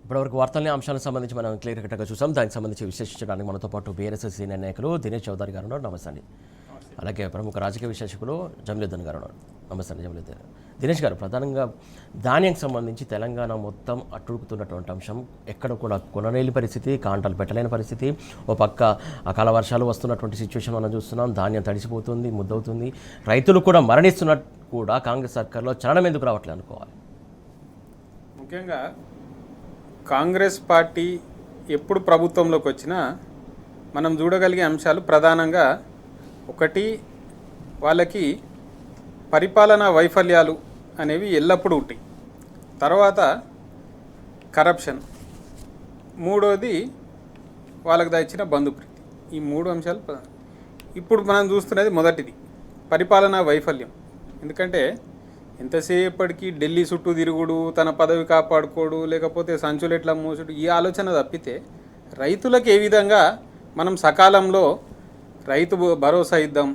ఇప్పటివరకు వార్తల్ని అంశాలకు సంబంధించి మనం క్లియర్ కట్గా చూసాం. దానికి సంబంధించి విశ్లేషించడానికి మనతో పాటు బీఆర్ఎస్ సీనియర్ నాయకులు దినేష్ చౌదరి గారు ఉన్నారు. నమస్తే అండి. అలాగే ప్రముఖ రాజకీయ విశ్లేషకులు జమలుద్దీన్ గారు ఉన్నారు. నమస్తే అండి జమలుద్దీన్. దినేష్ గారు, ప్రధానంగా ధాన్యానికి సంబంధించి తెలంగాణ మొత్తం అట్టుడుకుతున్నటువంటి అంశం, ఎక్కడ కూడా కొనలేని పరిస్థితి, కాంటాలు పెట్టలేని పరిస్థితి. ఓ పక్క అకాల వర్షాలు వస్తున్నటువంటి సిచ్యువేషన్ మనం చూస్తున్నాం. ధాన్యం తడిసిపోతుంది, ముద్దవుతుంది, రైతులు కూడా మరణిస్తున్నట్టు కూడా కాంగ్రెస్ సర్కార్లో చలనం ఎందుకు రావట్లేదు అనుకోవాలి? ముఖ్యంగా కాంగ్రెస్ పార్టీ ఎప్పుడు ప్రభుత్వంలోకి వచ్చినా మనం చూడగలిగే అంశాలు ప్రధానంగా ఒకటి, వాళ్ళకి పరిపాలనా వైఫల్యాలు అనేవి ఎల్లప్పుడూ ఉంటాయి. తర్వాత కరప్షన్, మూడోది వాళ్ళకి దాచిన బంధుప్రీతి. ఈ మూడు అంశాలు ఇప్పుడు మనం చూస్తున్నది మొదటిది పరిపాలనా వైఫల్యం. ఎందుకంటే ఎంతసేపటికి ఢిల్లీ చుట్టూ తిరుగుడు, తన పదవి కాపాడుకోడు, లేకపోతే సంచులు ఎట్లా మోసుడు, ఈ ఆలోచన తప్పితే రైతులకు ఏ విధంగా మనం సకాలంలో రైతు భరోసా ఇద్దాం,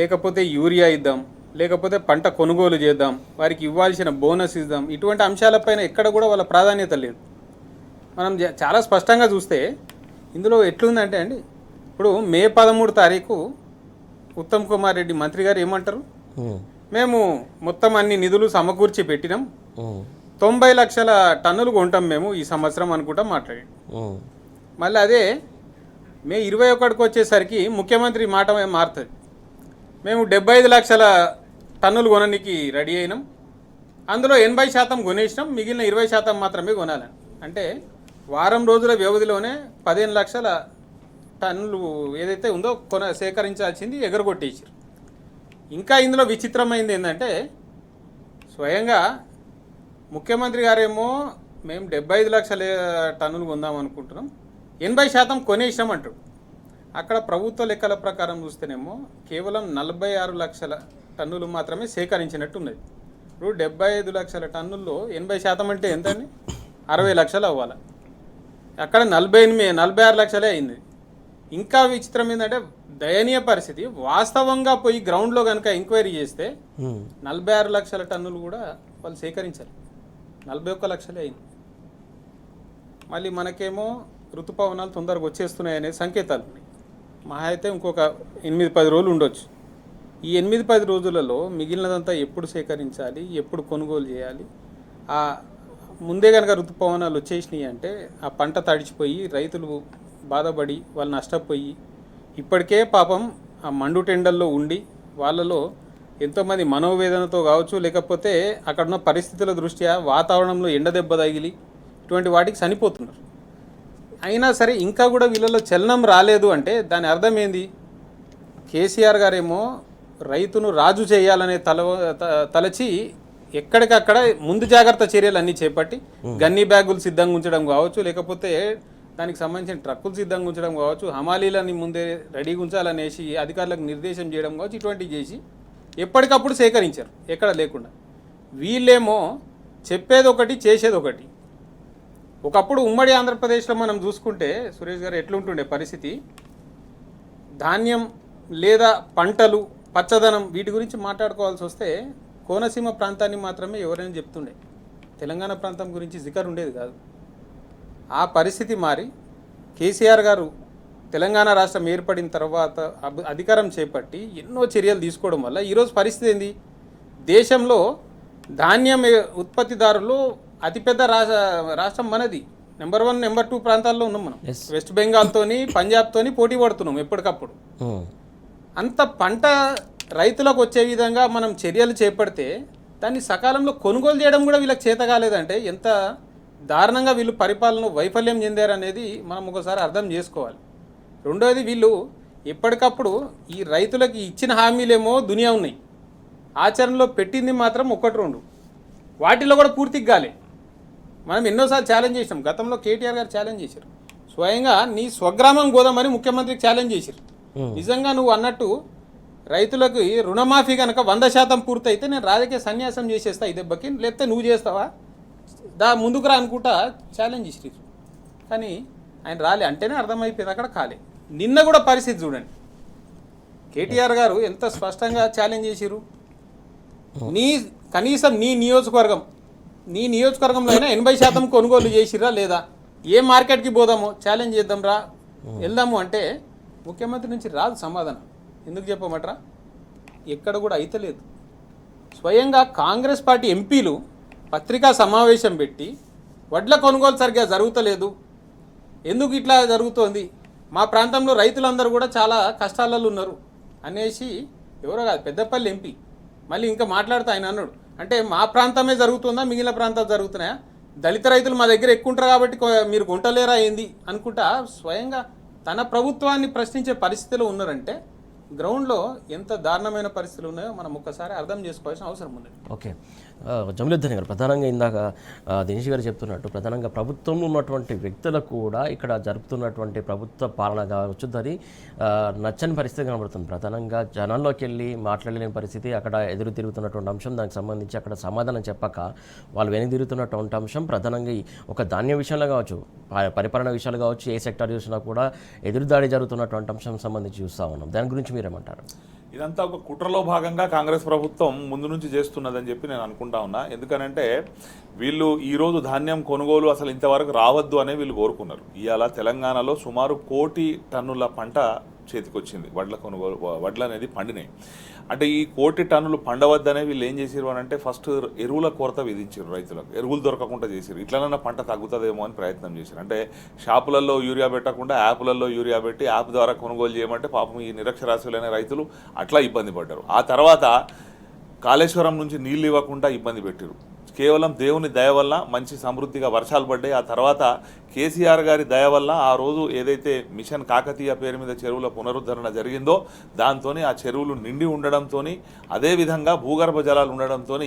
లేకపోతే యూరియా ఇద్దాం, లేకపోతే పంట కొనుగోలు చేద్దాం, వారికి ఇవ్వాల్సిన బోనస్ ఇద్దాం, ఇటువంటి అంశాలపైన ఎక్కడ కూడా వాళ్ళ ప్రాధాన్యత లేదు. మనం చాలా స్పష్టంగా చూస్తే ఇందులో ఎట్లుందంటే అండి, ఇప్పుడు మే 13 తారీఖు ఉత్తమ్ కుమార్ రెడ్డి మంత్రి గారు ఏమంటారు, మేము మొత్తం అన్ని నిధులు సమకూర్చి పెట్టినాం, 90 లక్షల టన్నులు కొంటాం మేము ఈ సంవత్సరం అనుకుంటాం మాట్లాడి. మళ్ళీ అదే మే 21కి వచ్చేసరికి ముఖ్యమంత్రి మాట మారుతుంది, మేము 75 లక్షల టన్నులు కొనడానికి రెడీ అయినాం, అందులో 80% కొనేసినాం, మిగిలిన 20% మాత్రమే కొనాలని. అంటే వారం రోజుల వ్యవధిలోనే 15 లక్షల టన్నులు ఏదైతే ఉందో సేకరించాల్సింది ఎగరగొట్టేసారు. ఇంకా ఇందులో విచిత్రమైంది ఏంటంటే, స్వయంగా ముఖ్యమంత్రి గారేమో మేము 75 లక్షల టన్నులు కొందాం అనుకుంటున్నాం, 80% కొనేసాం అంటారు. అక్కడ ప్రభుత్వ లెక్కల ప్రకారం చూస్తేనేమో కేవలం 46 లక్షల టన్నులు మాత్రమే సేకరించినట్టు ఉన్నది. ఇప్పుడు 75 లక్షల టన్నుల్లో 80% అంటే ఎంత అండి? 60 లక్షలు అవ్వాలి. అక్కడ 46 లక్షలే అయింది. ఇంకా విచిత్రం ఏంటంటే, దయనీయ పరిస్థితి. వాస్తవంగా పోయి గ్రౌండ్లో కనుక ఎంక్వైరీ చేస్తే 46 లక్షల టన్నులు కూడా వాళ్ళు సేకరించారు, 41 లక్షలే అయింది. మళ్ళీ మనకేమో ఋతుపవనాలు తొందరగా వచ్చేస్తున్నాయి అనే సంకేతాలు ఉన్నాయి. మహా అయితే ఇంకొక 8-10 రోజులు ఉండొచ్చు. ఈ 8-10 రోజులలో మిగిలినదంతా ఎప్పుడు సేకరించాలి, ఎప్పుడు కొనుగోలు చేయాలి? ఆ ముందే కనుక ఋతుపవనాలు వచ్చేసినాయి అంటే ఆ పంట తడిచిపోయి రైతులు బాధపడి వాళ్ళు నష్టపోయి, ఇప్పటికే పాపం ఆ మండు టెండల్లో ఉండి వాళ్ళలో ఎంతోమంది మనోవేదనతో కావచ్చు, లేకపోతే అక్కడున్న పరిస్థితుల దృష్ట్యా వాతావరణంలో ఎండ దెబ్బ తగిలి ఇటువంటి వాటికి చనిపోతున్నారు. అయినా సరే ఇంకా కూడా వీళ్ళలో చలనం రాలేదు అంటే దాని అర్థం ఏంది? కేసీఆర్ గారేమో రైతును రాజు చేయాలనే తలచి ఎక్కడికక్కడ ముందు జాగ్రత్త చర్యలు అన్నీ చేపట్టి గన్నీ బ్యాగులు సిద్ధంగా ఉంచడం కావచ్చు, లేకపోతే దానికి సంబంధించిన ట్రక్కులు సిద్ధంగా ఉంచడం కావచ్చు, హమాలీలని ముందే రెడీగా ఉంచాలనేసి అధికారులకు నిర్దేశం చేయడం కావచ్చు, ఇటువంటివి చేసి ఎప్పటికప్పుడు సేకరించారు ఎక్కడ లేకుండా. వీళ్ళేమో చెప్పేది ఒకటి, చేసేది ఒకటి. ఒకప్పుడు ఉమ్మడి ఆంధ్రప్రదేశ్లో మనం చూసుకుంటే సురేష్ గారు ఎట్లుంటుండే పరిస్థితి, ధాన్యం లేదా పంటలు, పచ్చదనం, వీటి గురించి మాట్లాడుకోవాల్సి వస్తే కోనసీమ ప్రాంతాన్ని మాత్రమే ఎవరైనా చెప్తుండే, తెలంగాణ ప్రాంతం గురించి జికర్ ఉండేది కాదు. ఆ పరిస్థితి మారి కేసీఆర్ గారు తెలంగాణ రాష్ట్రం ఏర్పడిన తర్వాత అధికారం చేపట్టి ఎన్నో చర్యలు తీసుకోవడం వల్ల ఈరోజు పరిస్థితి ఏంది? దేశంలో ధాన్యం ఉత్పత్తిదారులు అతిపెద్ద రాష్ట్రం మనది. నెంబర్ 1, నెంబర్ 2 ప్రాంతాల్లో ఉన్నాం మనం. వెస్ట్ బెంగాల్తోని, పంజాబ్తోని పోటీ పడుతున్నాం ఎప్పటికప్పుడు. అంత పంట రైతులకు వచ్చే విధంగా మనం చర్యలు చేపడితే దాన్ని సకాలంలో కొనుగోలు చేయడం కూడా వీళ్ళకి చేత కాలేదంటే ఎంత దారుణంగా వీళ్ళు పరిపాలన వైఫల్యం చెందారనేది మనం ఒకసారి అర్థం చేసుకోవాలి. రెండోది, వీళ్ళు ఎప్పటికప్పుడు ఈ రైతులకి ఇచ్చిన హామీలేమో దునియా ఉన్నాయి, ఆచరణలో పెట్టింది మాత్రం 1-2, వాటిలో కూడా పూర్తిగా కాలే. మనం ఎన్నోసార్లు ఛాలెంజ్ చేసాం. గతంలో కేటీఆర్ గారు ఛాలెంజ్ చేశారు, స్వయంగా నీ స్వగ్రామం గోదామని ముఖ్యమంత్రికి ఛాలెంజ్ చేశారు. నిజంగా నువ్వు అన్నట్టు రైతులకు రుణమాఫీ కనుక 100% పూర్తయితే నేను రాజకీయ సన్యాసం చేసేస్తా ఈ దెబ్బకి, లేకపోతే నువ్వు చేస్తావా, ముందుకు రా అనుకుంటా ఛాలెంజ్ చేసారు. కానీ ఆయన రాలే, అంటేనే అర్థమైపోయింది అక్కడ కాలే. నిన్న కూడా పరిస్థితి చూడండి, కేటీఆర్ గారు ఎంత స్పష్టంగా ఛాలెంజ్ చేసిరు, కనీసం నీ నియోజకవర్గం నీ నియోజకవర్గంలో అయినా 80% కొనుగోలు చేసిరా లేదా? ఏ మార్కెట్కి పోదాము, ఛాలెంజ్ చేద్దాం రా, వెళ్దాము అంటే ముఖ్యమంత్రి నుంచి రాదు సమాధానం. ఎందుకు చెప్పమట్రా? ఎక్కడ కూడా అయితలేదు. స్వయంగా కాంగ్రెస్ పార్టీ ఎంపీలు పత్రికా సమావేశం పెట్టి వడ్ల కొనుగోలు సరిగ్గా జరుగుతలేదు, ఎందుకు ఇట్లా జరుగుతోంది, మా ప్రాంతంలో రైతులందరూ కూడా చాలా కష్టాలలో ఉన్నారు అనేసి, ఎవరో కాదు పెద్దపల్లి ఎంపీ మళ్ళీ ఇంకా మాట్లాడుతూ ఆయన అన్నాడు, అంటే మా ప్రాంతమే జరుగుతుందా, మిగిలిన ప్రాంతాలు జరుగుతున్నాయా, దళిత రైతులు మా దగ్గర ఎక్కువ ఉంటారు కాబట్టి మీరు కొంటలేరా ఏంది అనుకుంటా స్వయంగా తన ప్రభుత్వాన్ని ప్రశ్నించే పరిస్థితిలో ఉన్నారంటే గ్రౌండ్లో ఎంత దారుణమైన పరిస్థితులు ఉన్నాయో మనం ఒక్కసారి అర్థం చేసుకోవాల్సిన అవసరం ఉంది. ఓకే, జమలుద్దీన్ గారు, ప్రధానంగా ఇందాక దినేష్ గారు చెప్తున్నట్టు ప్రధానంగా ప్రభుత్వంలో ఉన్నటువంటి వ్యక్తులకు కూడా ఇక్కడ జరుపుతున్నటువంటి ప్రభుత్వ పాలన కావచ్చు అది నచ్చని పరిస్థితి కనబడుతుంది. ప్రధానంగా జనాల్లోకి వెళ్ళి మాట్లాడలేని పరిస్థితి, అక్కడ ఎదురు తిరుగుతున్నటువంటి అంశం, దానికి సంబంధించి అక్కడ సమాధానం చెప్పక వాళ్ళు వెనక్కి తిరుగుతున్నటువంటి అంశం, ప్రధానంగా ఒక ధాన్యం విషయంలో కావచ్చు, పరిపాలన విషయాలు కావచ్చు, ఏ సెక్టర్ చూసినా కూడా ఎదురుదాడి జరుగుతున్నటువంటి అంశం సంబంధించి చూస్తూ ఉన్నాం. దాని గురించి మీరేమంటారు? ఇదంతా ఒక కుట్రలో భాగంగా కాంగ్రెస్ ప్రభుత్వం ముందు నుంచి చేస్తున్నదని చెప్పి నేను అనుకుంటా ఉన్నా. ఎందుకనంటే వీళ్ళు ఈరోజు ధాన్యం కొనుగోలు అసలు ఇంతవరకు రావద్దు అనే వీళ్ళు కోరుకున్నారు. ఇవాళ తెలంగాణలో సుమారు 1 కోటి టన్నుల పంట చేతికొచ్చింది. వడ్లు అనేది పండినాయి. అంటే ఈ 1 కోటి టన్నులు పండవద్దనే వీళ్ళు ఏం చేసారు అని అంటే ఫస్ట్ ఎరువుల కొరత విధించారు రైతులకు, ఎరువులు దొరకకుండా చేశారు. ఇట్లనన్నా పంట తగ్గుతుందేమో అని ప్రయత్నం చేశారు. అంటే షాపులలో యూరియా పెట్టకుండా యాప్లలో యూరియా పెట్టి యాప్ ద్వారా కొనుగోలు చేయమంటే పాపం ఈ నిరక్షరాస్యులైన రైతులు అట్లా ఇబ్బంది పడ్డారు. ఆ తర్వాత కాళేశ్వరం నుంచి నీళ్ళు ఇవ్వకుండా ఇబ్బంది పెట్టారు. కేవలం దేవుని దయ వల్ల మంచి సమృద్ధిగా వర్షాలు పడ్డాయి. ఆ తర్వాత కేసీఆర్ గారి దయ వల్ల ఆ రోజు ఏదైతే మిషన్ కాకతీయ పేరు మీద చెరువుల పునరుద్ధరణ జరిగిందో దాంతో ఆ చెరువులు నిండి ఉండడంతో, అదేవిధంగా భూగర్భ జలాలు ఉండడంతో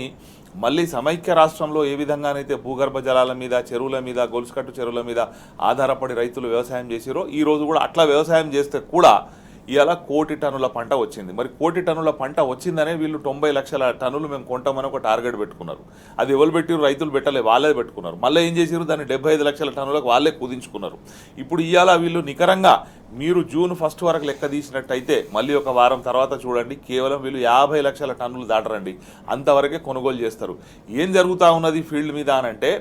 మళ్ళీ సమైక్య రాష్ట్రంలో ఏ విధంగానైతే భూగర్భ జలాల మీద, చెరువుల మీద, గొలుసుకట్టు చెరువుల మీద ఆధారపడి రైతులు వ్యవసాయం చేసిరో ఈ రోజు కూడా అట్లా వ్యవసాయం చేస్తే కూడా ఇవాళ 1 కోటి టన్నుల పంట వచ్చింది. మరి 1 కోటి టన్నుల పంట వచ్చిందనే వీళ్ళు 90 లక్షల టన్నులు మేము కొంటామని ఒక టార్గెట్ పెట్టుకున్నారు. అది ఎవరు పెట్టిరు? రైతులు పెట్టలే, వాళ్ళే పెట్టుకున్నారు. మళ్ళీ ఏం చేసారు? దాన్ని 75 లక్షల టన్నులకు వాళ్ళే కుదించుకున్నారు. ఇప్పుడు ఇవాళ వీళ్ళు నికరంగా మీరు జూన్ 1 వరకు లెక్క తీసినట్టయితే మళ్ళీ ఒక వారం తర్వాత చూడండి, కేవలం వీళ్ళు 50 లక్షల టన్నులు దాటరండి, అంతవరకే కొనుగోలు చేస్తారు. ఏం జరుగుతూ ఉన్నది ఫీల్డ్ మీద అనంటే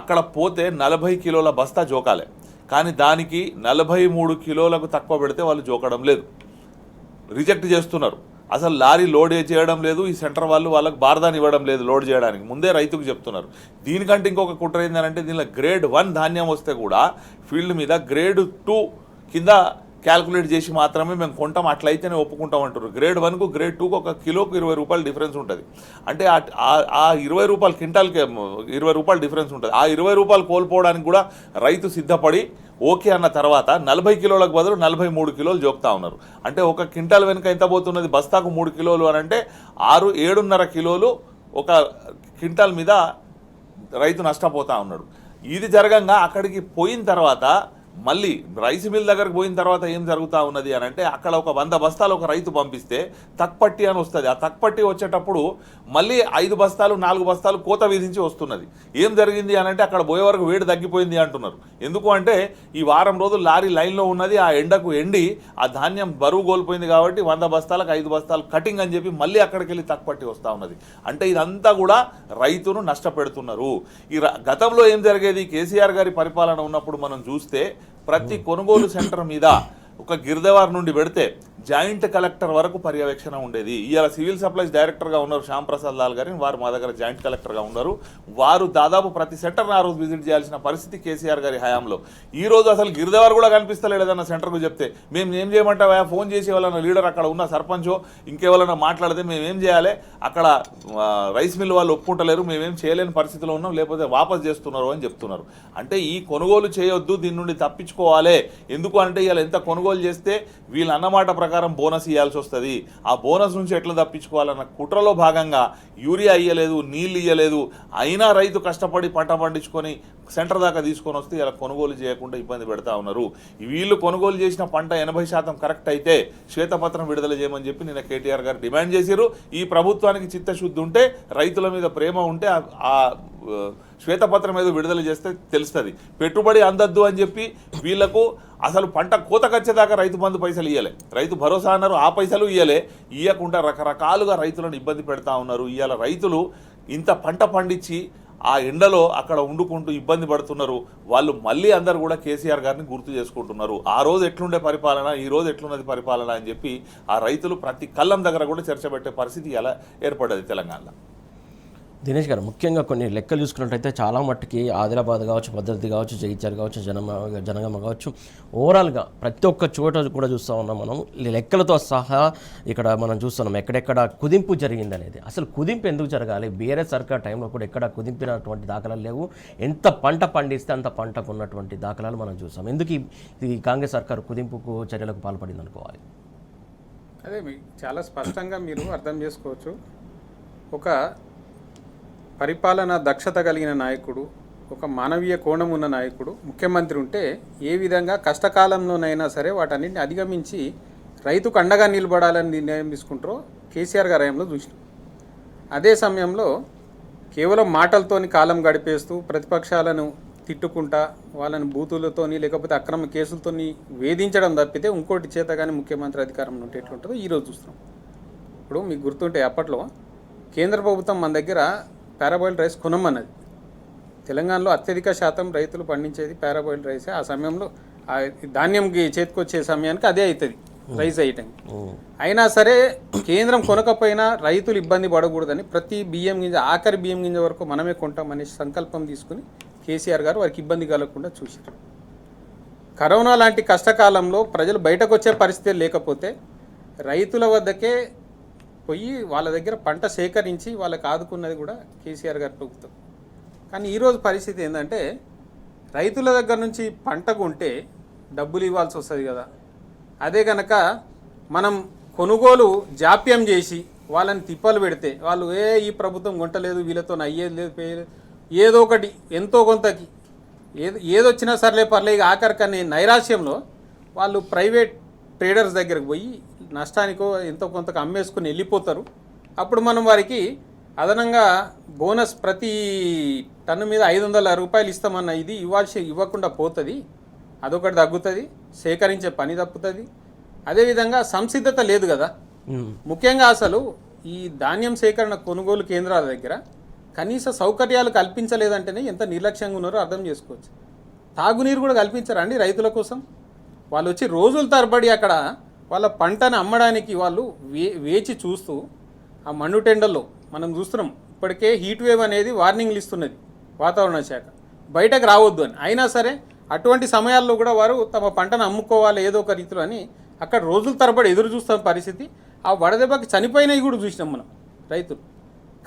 అక్కడ పోతే 40 కిలోల బస్తా జోకాలే, కానీ దానికి 43 కిలోలకు తక్కువ పెడితే వాళ్ళు జోకడం లేదు, రిజెక్ట్ చేస్తున్నారు. అసలు లారీ లోడ్ చేయడం లేదు. ఈ సెంటర్ వాళ్ళు వాళ్ళకి బార్దాని ఇవ్వడం లేదు లోడ్ చేయడానికి, ముందే రైతుకు చెప్తున్నారు. దీనికంటే ఇంకొక కుట్ర ఏంటంటే దీనిలో గ్రేడ్ 1 ధాన్యం వస్తే కూడా ఫీల్డ్ మీద గ్రేడ్ 2 కింద క్యాల్కులేట్ చేసి మాత్రమే మేము కొంటాం, అట్లయితేనే ఒప్పుకుంటాం అంటారు. గ్రేడ్ 1కు గ్రేడ్ 2కు ఒక కిలోకు 20 రూపాయలు డిఫరెన్స్ ఉంటుంది. అంటే ఆ 20 రూపాయలు క్వింటాల్కి 20 రూపాయలు డిఫరెన్స్ ఉంటుంది. ఆ 20 రూపాయలు కోల్పోవడానికి కూడా రైతు సిద్ధపడి ఓకే అన్న తర్వాత 40 కిలోలకు బదులు 43 కిలోలు జోపుతా ఉన్నారు. అంటే ఒక క్వింటాల్ వెనుక ఎంత పోతున్నది? బస్తాకు 3 కిలోలు అని అంటే 7.5 కిలోలు ఒక క్వింటాల్ మీద రైతు నష్టపోతా ఉన్నాడు. ఇది జరగంగా అక్కడికి పోయిన తర్వాత మళ్ళీ రైస్ మిల్ దగ్గరకు పోయిన తర్వాత ఏం జరుగుతూ ఉన్నది అని అంటే అక్కడ ఒక 100 బస్తాలు ఒక రైతు పంపిస్తే తక్పట్టి అని వస్తుంది. ఆ తక్పట్టి వచ్చేటప్పుడు మళ్ళీ 5 బస్తాలు 4 బస్తాలు కోత విధించి వస్తున్నది. ఏం జరిగింది అని అంటే అక్కడ పోయే వరకు వేడి తగ్గిపోయింది అంటున్నారు. ఎందుకు అంటే ఈ వారం రోజులు లారీ లైన్లో ఉన్నది, ఆ ఎండకు ఎండి ఆ ధాన్యం బరువు కోల్పోయింది కాబట్టి 100 బస్తాలకు 5 బస్తాలు కటింగ్ అని చెప్పి మళ్ళీ అక్కడికి వెళ్ళి తక్పట్టి వస్తూ ఉన్నది. అంటే ఇదంతా కూడా రైతును నష్టపెడుతున్నారు. ఈ గతంలో ఏం జరిగేది? కేసీఆర్ గారి పరిపాలన ఉన్నప్పుడు మనం చూస్తే ప్రతి కొనుగోలు సెంటర్ మీద ఒక గిరిదేవార్ నుండి పెడితే జాయింట్ కలెక్టర్ వరకు పర్యవేక్షణ ఉండేది. ఇవాళ సివిల్ సప్లైస్ డైరెక్టర్గా ఉన్నారు శ్యామ్ ప్రసాద్ లాల్ గారిని, వారు మా దగ్గర జాయింట్ కలెక్టర్గా ఉన్నారు. వారు దాదాపు ప్రతి సెంటర్ని ఆ రోజు విజిట్ చేయాల్సిన పరిస్థితి కేసీఆర్ గారి హయాంలో. ఈ రోజు అసలు గిరిదేవార్ కూడా కనిపిస్తలేడు ఏదన్నా సెంటర్కు చెప్తే. మేము ఏం చేయమంటావా? ఫోన్ చేసి ఎవరైనా లీడర్ అక్కడ ఉన్న సర్పంచో ఇంకెవరైనా మాట్లాడితే మేమేం చేయాలి? అక్కడ రైస్ మిల్ వాళ్ళు ఒప్పుకుంటలేరు, మేమేం చేయలేని పరిస్థితిలో ఉన్నాం, లేకపోతే వాపస్ చేస్తున్నారు అని చెప్తున్నారు. అంటే ఈ కొనుగోలు చేయొద్దు, దీని నుండి తప్పించుకోవాలి. ఎందుకు అంటే ఇవాళ ఎంత కొనుగోలు చేస్తే వీళ్ళు అన్నమాట ప్రకారం బోనస్ ఇవ్వాల్సి వస్తుంది. ఆ బోనస్ నుంచి ఎట్లా తప్పించుకోవాలన్న కుట్రలో భాగంగా యూరియా ఇయ్యలేదు, నీళ్ళు ఇయ్యలేదు, అయినా రైతు కష్టపడి పంట పండించుకొని సెంటర్ దాకా తీసుకొని వస్తే ఇలా కొనుగోలు చేయకుండా ఇబ్బంది పెడతా ఉన్నారు. వీళ్ళు కొనుగోలు చేసిన పంట 80% కరెక్ట్ అయితే శ్వేతపత్రం విడుదల చేయమని చెప్పి నిన్న కేటీఆర్ గారు డిమాండ్ చేశారు. ఈ ప్రభుత్వానికి చిత్తశుద్ధి ఉంటే, రైతుల మీద ప్రేమ ఉంటే ఆ శ్వేతపత్రం ఏదో విడుదల చేస్తే తెలుస్తుంది. పెట్టుబడి అందద్దు అని చెప్పి వీళ్లకు అసలు పంట కోతకొచ్చేదాకా రైతు బంధు పైసలు ఇవ్వలే, రైతు భరోసా అన్నారు, ఆ పైసలు ఇవ్వకుండా రకరకాలుగా రైతులను ఇబ్బంది పెడతా ఉన్నారు. ఇవాళ రైతులు ఇంత పంట పండించి ఆ ఎండలో అక్కడ వండుకుంటూ ఇబ్బంది పడుతున్నారు. వాళ్ళు మళ్ళీ అందరు కూడా కేసీఆర్ గారిని గుర్తు చేసుకుంటున్నారు. ఆ రోజు ఎట్లుండే పరిపాలన, ఈ రోజు ఎట్లున్నది పరిపాలన అని చెప్పి ఆ రైతులు ప్రతి కళ్ళం దగ్గర కూడా చర్చ పెట్టే పరిస్థితి ఎలా ఏర్పడ్డది తెలంగాణలో. దినేష్ గారు, ముఖ్యంగా కొన్ని లెక్కలు చూసుకున్నట్టయితే చాలా మట్టుకి ఆదిలాబాద్ కావచ్చు, భద్రాద్రి కావచ్చు, జగిత్యాల కావచ్చు, జనగామ కావచ్చు, ఓవరాల్గా ప్రతి ఒక్క చోట కూడా చూస్తూ ఉన్నాం మనం. లెక్కలతో సహా ఇక్కడ మనం చూస్తున్నాం ఎక్కడెక్కడ కుదింపు జరిగింది అనేది. అసలు కుదింపు ఎందుకు జరగాలి? బీఆర్ఎస్ సర్కార్ టైంలో కూడా ఎక్కడ కుదింపినటువంటి దాఖలాలు లేవు. ఎంత పంట పండిస్తే అంత పంటకు ఉన్నటువంటి దాఖలాలు మనం చూస్తాం. ఎందుకు ఈ కాంగ్రెస్ సర్కార్ కుదింపుకు చర్యలకు పాల్పడింది అనుకోవాలి? అదే చాలా స్పష్టంగా మీరు అర్థం చేసుకోవచ్చు. ఒక పరిపాలన దక్షత కలిగిన నాయకుడు, ఒక మానవీయ కోణం ఉన్న నాయకుడు ముఖ్యమంత్రి ఉంటే ఏ విధంగా కష్టకాలంలోనైనా సరే వాటన్నింటిని అధిగమించి రైతుకు అండగా నిలబడాలని నిర్ణయం తీసుకుంటారో కేసీఆర్ గారి హయాంలో చూసినాం. అదే సమయంలో కేవలం మాటలతోని కాలం గడిపేస్తూ ప్రతిపక్షాలను తిట్టుకుంటా వాళ్ళని బూతులతోని లేకపోతే అక్రమ కేసులతోని వేధించడం తప్పితే ఇంకోటి చేత కానీ ముఖ్యమంత్రి అధికారంలో ఉంటే ఎట్లుంటుందో ఈరోజు చూస్తున్నాం. ఇప్పుడు మీకు గుర్తుంటే అప్పట్లో కేంద్ర ప్రభుత్వం మన దగ్గర పారాబాయిల్డ్ రైస్ కొనమన్నది. తెలంగాణలో అత్యధిక శాతం రైతులు పండించేది పారాబాయిల్డ్ రైసే. ఆ సమయంలో ధాన్యంకి చేతికొచ్చే సమయానికి అదే అవుతుంది రైస్ ఐటమ్. అయినా సరే కేంద్రం కొనకపోయినా రైతులు ఇబ్బంది పడకూడదని ప్రతి బియ్యం గింజ, ఆఖరి బియ్యం గింజ వరకు మనమే కొంటామనే సంకల్పం తీసుకుని కేసీఆర్ గారు వారికి ఇబ్బంది కలగకుండా చూశారు. కరోనా లాంటి కష్టకాలంలో ప్రజలు బయటకు వచ్చే పరిస్థితి లేకపోతే రైతుల వద్దకే పోయి వాళ్ళ దగ్గర పంట సేకరించి వాళ్ళకి ఆదుకున్నది కూడా కేసీఆర్ గారి ప్రభుత్వం. కానీ ఈరోజు పరిస్థితి ఏంటంటే రైతుల దగ్గర నుంచి పంట కొంటే డబ్బులు ఇవ్వాల్సి వస్తుంది కదా. అదే కనుక మనం కొనుగోలు జాప్యం చేసి వాళ్ళని తిప్పలు పెడితే వాళ్ళు ఈ ప్రభుత్వం కొంటలేదు, వీళ్ళతో అయ్యేది లేదు, ఏదో ఒకటి ఎంతో కొంతకి ఏదొచ్చినా సర్లే పర్లే ఆఖరికనే నైరాశ్యంలో వాళ్ళు ప్రైవేట్ ట్రేడర్స్ దగ్గరకు పోయి నష్టానికో ఎంతో కొంతకు అమ్మేసుకుని వెళ్ళిపోతారు. అప్పుడు మనం వారికి అదనంగా బోనస్ ప్రతి టన్ను మీద 500 రూపాయలు ఇస్తామన్న ఇది ఇవ్వకుండా పోతుంది. అదొకటి తగ్గుతుంది, సేకరించే పని తప్పుతుంది. అదేవిధంగా సంసిద్ధత లేదు కదా. ముఖ్యంగా అసలు ఈ ధాన్యం సేకరణ కొనుగోలు కేంద్రాల దగ్గర కనీస సౌకర్యాలు కల్పించలేదంటేనే ఎంత నిర్లక్ష్యంగా ఉన్నారో అర్థం చేసుకోవచ్చు. తాగునీరు కూడా కల్పించారండి రైతుల కోసం. వాళ్ళు వచ్చి రోజుల తరబడి అక్కడ వాళ్ళ పంటను అమ్మడానికి వాళ్ళు వేచి చూస్తూ ఆ మండుటెండల్లో మనం చూస్తున్నాం. ఇప్పటికే హీట్ వేవ్ అనేది వార్నింగ్లు ఇస్తున్నది వాతావరణ శాఖ, బయటకు రావద్దు అని. అయినా సరే అటువంటి సమయాల్లో కూడా వారు తమ పంటను అమ్ముకోవాలి ఏదో ఒక రీతిలో అని అక్కడ రోజుల తరబడి ఎదురు చూస్తున్న పరిస్థితి. ఆ వడదెబ్బకి చనిపోయినవి కూడా చూసినాం మనం రైతులు.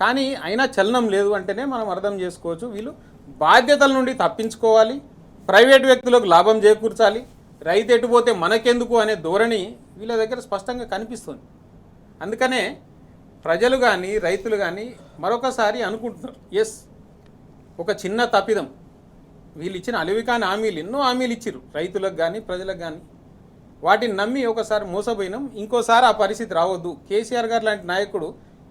కానీ అయినా చలనం లేదు అంటేనే మనం అర్థం చేసుకోవచ్చు వీళ్ళు బాధ్యతల నుండి తప్పించుకోవాలి, ప్రైవేట్ వ్యక్తులకు లాభం చేకూర్చాలి, రైతు ఎటుపోతే మనకెందుకు అనే ధోరణి వీళ్ళ దగ్గర స్పష్టంగా కనిపిస్తుంది. అందుకనే ప్రజలు కానీ రైతులు కానీ మరొకసారి అనుకుంటున్నారు, ఎస్ ఒక చిన్న తప్పిదం, వీళ్ళు ఇచ్చిన అలవికాని హామీలు ఎన్నో హామీలు ఇచ్చిర్రు రైతులకు కానీ ప్రజలకు కానీ, వాటిని నమ్మి ఒకసారి మోసపోయినాం, ఇంకోసారి ఆ పరిస్థితి రావద్దు. కేసీఆర్ గారు లాంటి నాయకుడు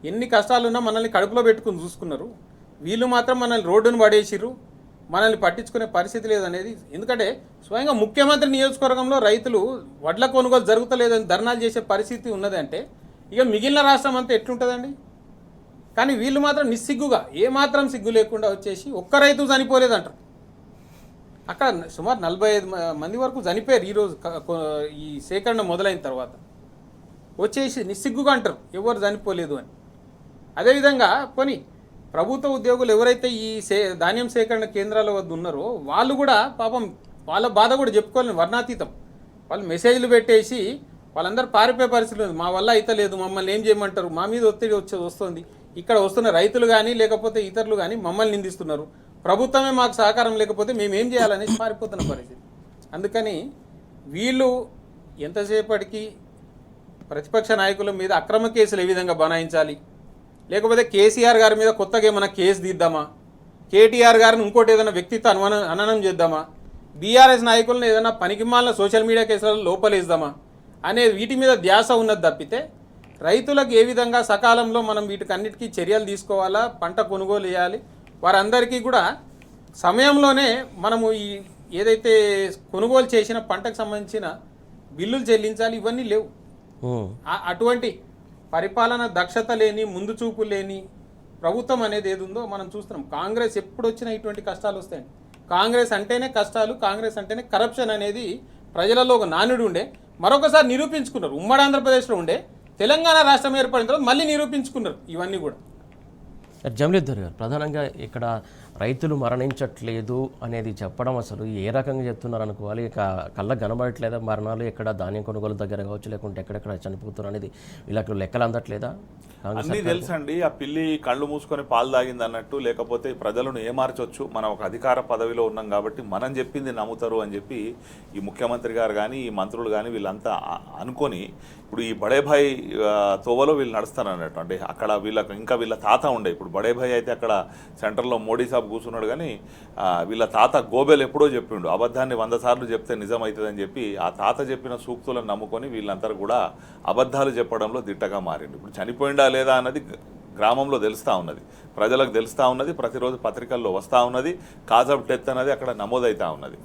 ఎన్ని కష్టాలున్నా మనల్ని కడుపులో పెట్టుకుని చూసుకున్నారు. వీళ్ళు మాత్రం మనల్ని రోడ్డును పడేసిర్రు, మనల్ని పట్టించుకునే పరిస్థితి లేదనేది. ఎందుకంటే స్వయంగా ముఖ్యమంత్రి నియోజకవర్గంలో రైతులు వడ్ల కొనుగోలు జరుగుతలేదని ధర్నాలు చేసే పరిస్థితి ఉన్నదంటే ఇక మిగిలిన రాష్ట్రం అంతా ఎట్లుంటుందండి? కానీ వీళ్ళు మాత్రం నిస్సిగ్గుగా ఏమాత్రం సిగ్గు లేకుండా వచ్చేసి ఒక్క రైతు చనిపోలేదంటారు. అక్కడ సుమారు 45 మంది వరకు చనిపోయారు ఈరోజు ఈ సేకరణ మొదలైన తర్వాత. వచ్చేసి నిస్సిగ్గుగా అంటారు ఎవరు చనిపోలేదు అని. అదేవిధంగా పోనీ ప్రభుత్వ ఉద్యోగులు ఎవరైతే ఈ ధాన్యం సేకరణ కేంద్రాల వద్ద ఉన్నారో వాళ్ళు కూడా పాపం వాళ్ళ బాధ కూడా చెప్పుకోవాలని వర్ణాతీతం. వాళ్ళు మెసేజ్లు పెట్టేసి వాళ్ళందరూ పారిపోయే పరిస్థితి ఉంది. మా వల్ల అయితే లేదు, మమ్మల్ని ఏం చేయమంటారు, మా మీద ఒత్తిడి వస్తుంది. ఇక్కడ వస్తున్న రైతులు కానీ లేకపోతే ఇతరులు కానీ మమ్మల్ని నిందిస్తున్నారు, ప్రభుత్వమే మాకు సహకారం లేకపోతే మేమేం చేయాలనేసి పారిపోతున్న పరిస్థితి. అందుకని వీళ్ళు ఎంతసేపటికి ప్రతిపక్ష నాయకుల మీద అక్రమ కేసులు ఏ విధంగా బనాయించాలి, లేకపోతే కేసీఆర్ గారి మీద కొత్తగా ఏమైనా కేసు తీద్దామా, కేటీఆర్ గారిని ఇంకోటి ఏదైనా వ్యక్తిత్వ హననం చేద్దామా, బీఆర్ఎస్ నాయకులను ఏదైనా పనికిమాలిన సోషల్ మీడియా కేసులలో లోపలేద్దామా అనే వీటి మీద ధ్యాస ఉన్నది తప్పితే రైతులకు ఏ విధంగా సకాలంలో మనం వీటికన్నిటికీ చర్యలు తీసుకోవాలా, పంట కొనుగోలు చేయాలి, వారందరికీ కూడా సమయంలోనే మనము ఈ ఏదైతే కొనుగోలు చేసిన పంటకు సంబంధించిన బిల్లులు చెల్లించాలి, ఇవన్నీ లేవు. అటువంటి పరిపాలన దక్షత లేని, ముందు చూపు లేని ప్రభుత్వం అనేది ఏది ఉందో మనం చూస్తున్నాం. కాంగ్రెస్ ఎప్పుడు వచ్చినా ఇటువంటి కష్టాలు వస్తాయండి. కాంగ్రెస్ అంటేనే కష్టాలు, కాంగ్రెస్ అంటేనే కరప్షన్ అనేది ప్రజలలో ఒక నానుడు ఉండే. మరొకసారి నిరూపించుకున్నారు. ఉమ్మడి ఆంధ్రప్రదేశ్లో ఉండే, తెలంగాణ రాష్ట్రం ఏర్పడిన తర్వాత మళ్ళీ నిరూపించుకున్నారు ఇవన్నీ కూడా. జమలేద్దర్ గారు, ప్రధానంగా ఇక్కడ రైతులు మరణించట్లేదు అనేది చెప్పడం అసలు ఏ రకంగా చెప్తున్నారు అనుకోవాలి? ఇక కళ్ళకు కనబడట్లేదా మరణాలు? ఎక్కడ ధాన్యం కొనుగోలు దగ్గర కావచ్చు, లేకుంటే ఎక్కడెక్కడ చనిపోతున్నారు అనేది వీళ్ళకి లెక్కలు అందట్లేదా? అన్నీ తెలుసండి. ఆ పిల్లి కళ్ళు మూసుకొని పాలు తాగింది అన్నట్టు, లేకపోతే ప్రజలను ఏమార్చొచ్చు, మనం ఒక అధికార పదవిలో ఉన్నాం కాబట్టి మనం చెప్పింది నమ్ముతారు అని చెప్పి ఈ ముఖ్యమంత్రి గారు కానీ ఈ మంత్రులు కానీ వీళ్ళంతా అనుకొని ఇప్పుడు ఈ బడేభాయ్ తోవలో వీళ్ళు నడుస్తారు అన్నట్టు. అంటే అక్కడ వీళ్ళకి ఇంకా వీళ్ళ తాత ఉండే, ఇప్పుడు బడేభాయ్ అయితే అక్కడ సెంటర్లో మోడీ సాబ్ కూర్చున్నాడు, కానీ వీళ్ళ తాత గోబెల్ ఎప్పుడో చెప్పిండు అబద్ధాన్ని 100 సార్లు చెప్తే నిజం అవుతుందని చెప్పి ఆ తాత చెప్పిన సూక్తులను నమ్ముకొని వీళ్ళందరూ కూడా అబద్ధాలు చెప్పడంలో దిట్టగా మారిండు. ఇప్పుడు చనిపోయిందా లేదా అన్నది గ్రామంలో తెలుస్తూ ఉన్నది, ప్రజలకు తెలుస్తూ ఉన్నది, ప్రతిరోజు పత్రికల్లో వస్తూ ఉన్నది, కాజ్ ఆఫ్ డెత్ అనేది అక్కడ నమోదవుతూ ఉన్నది.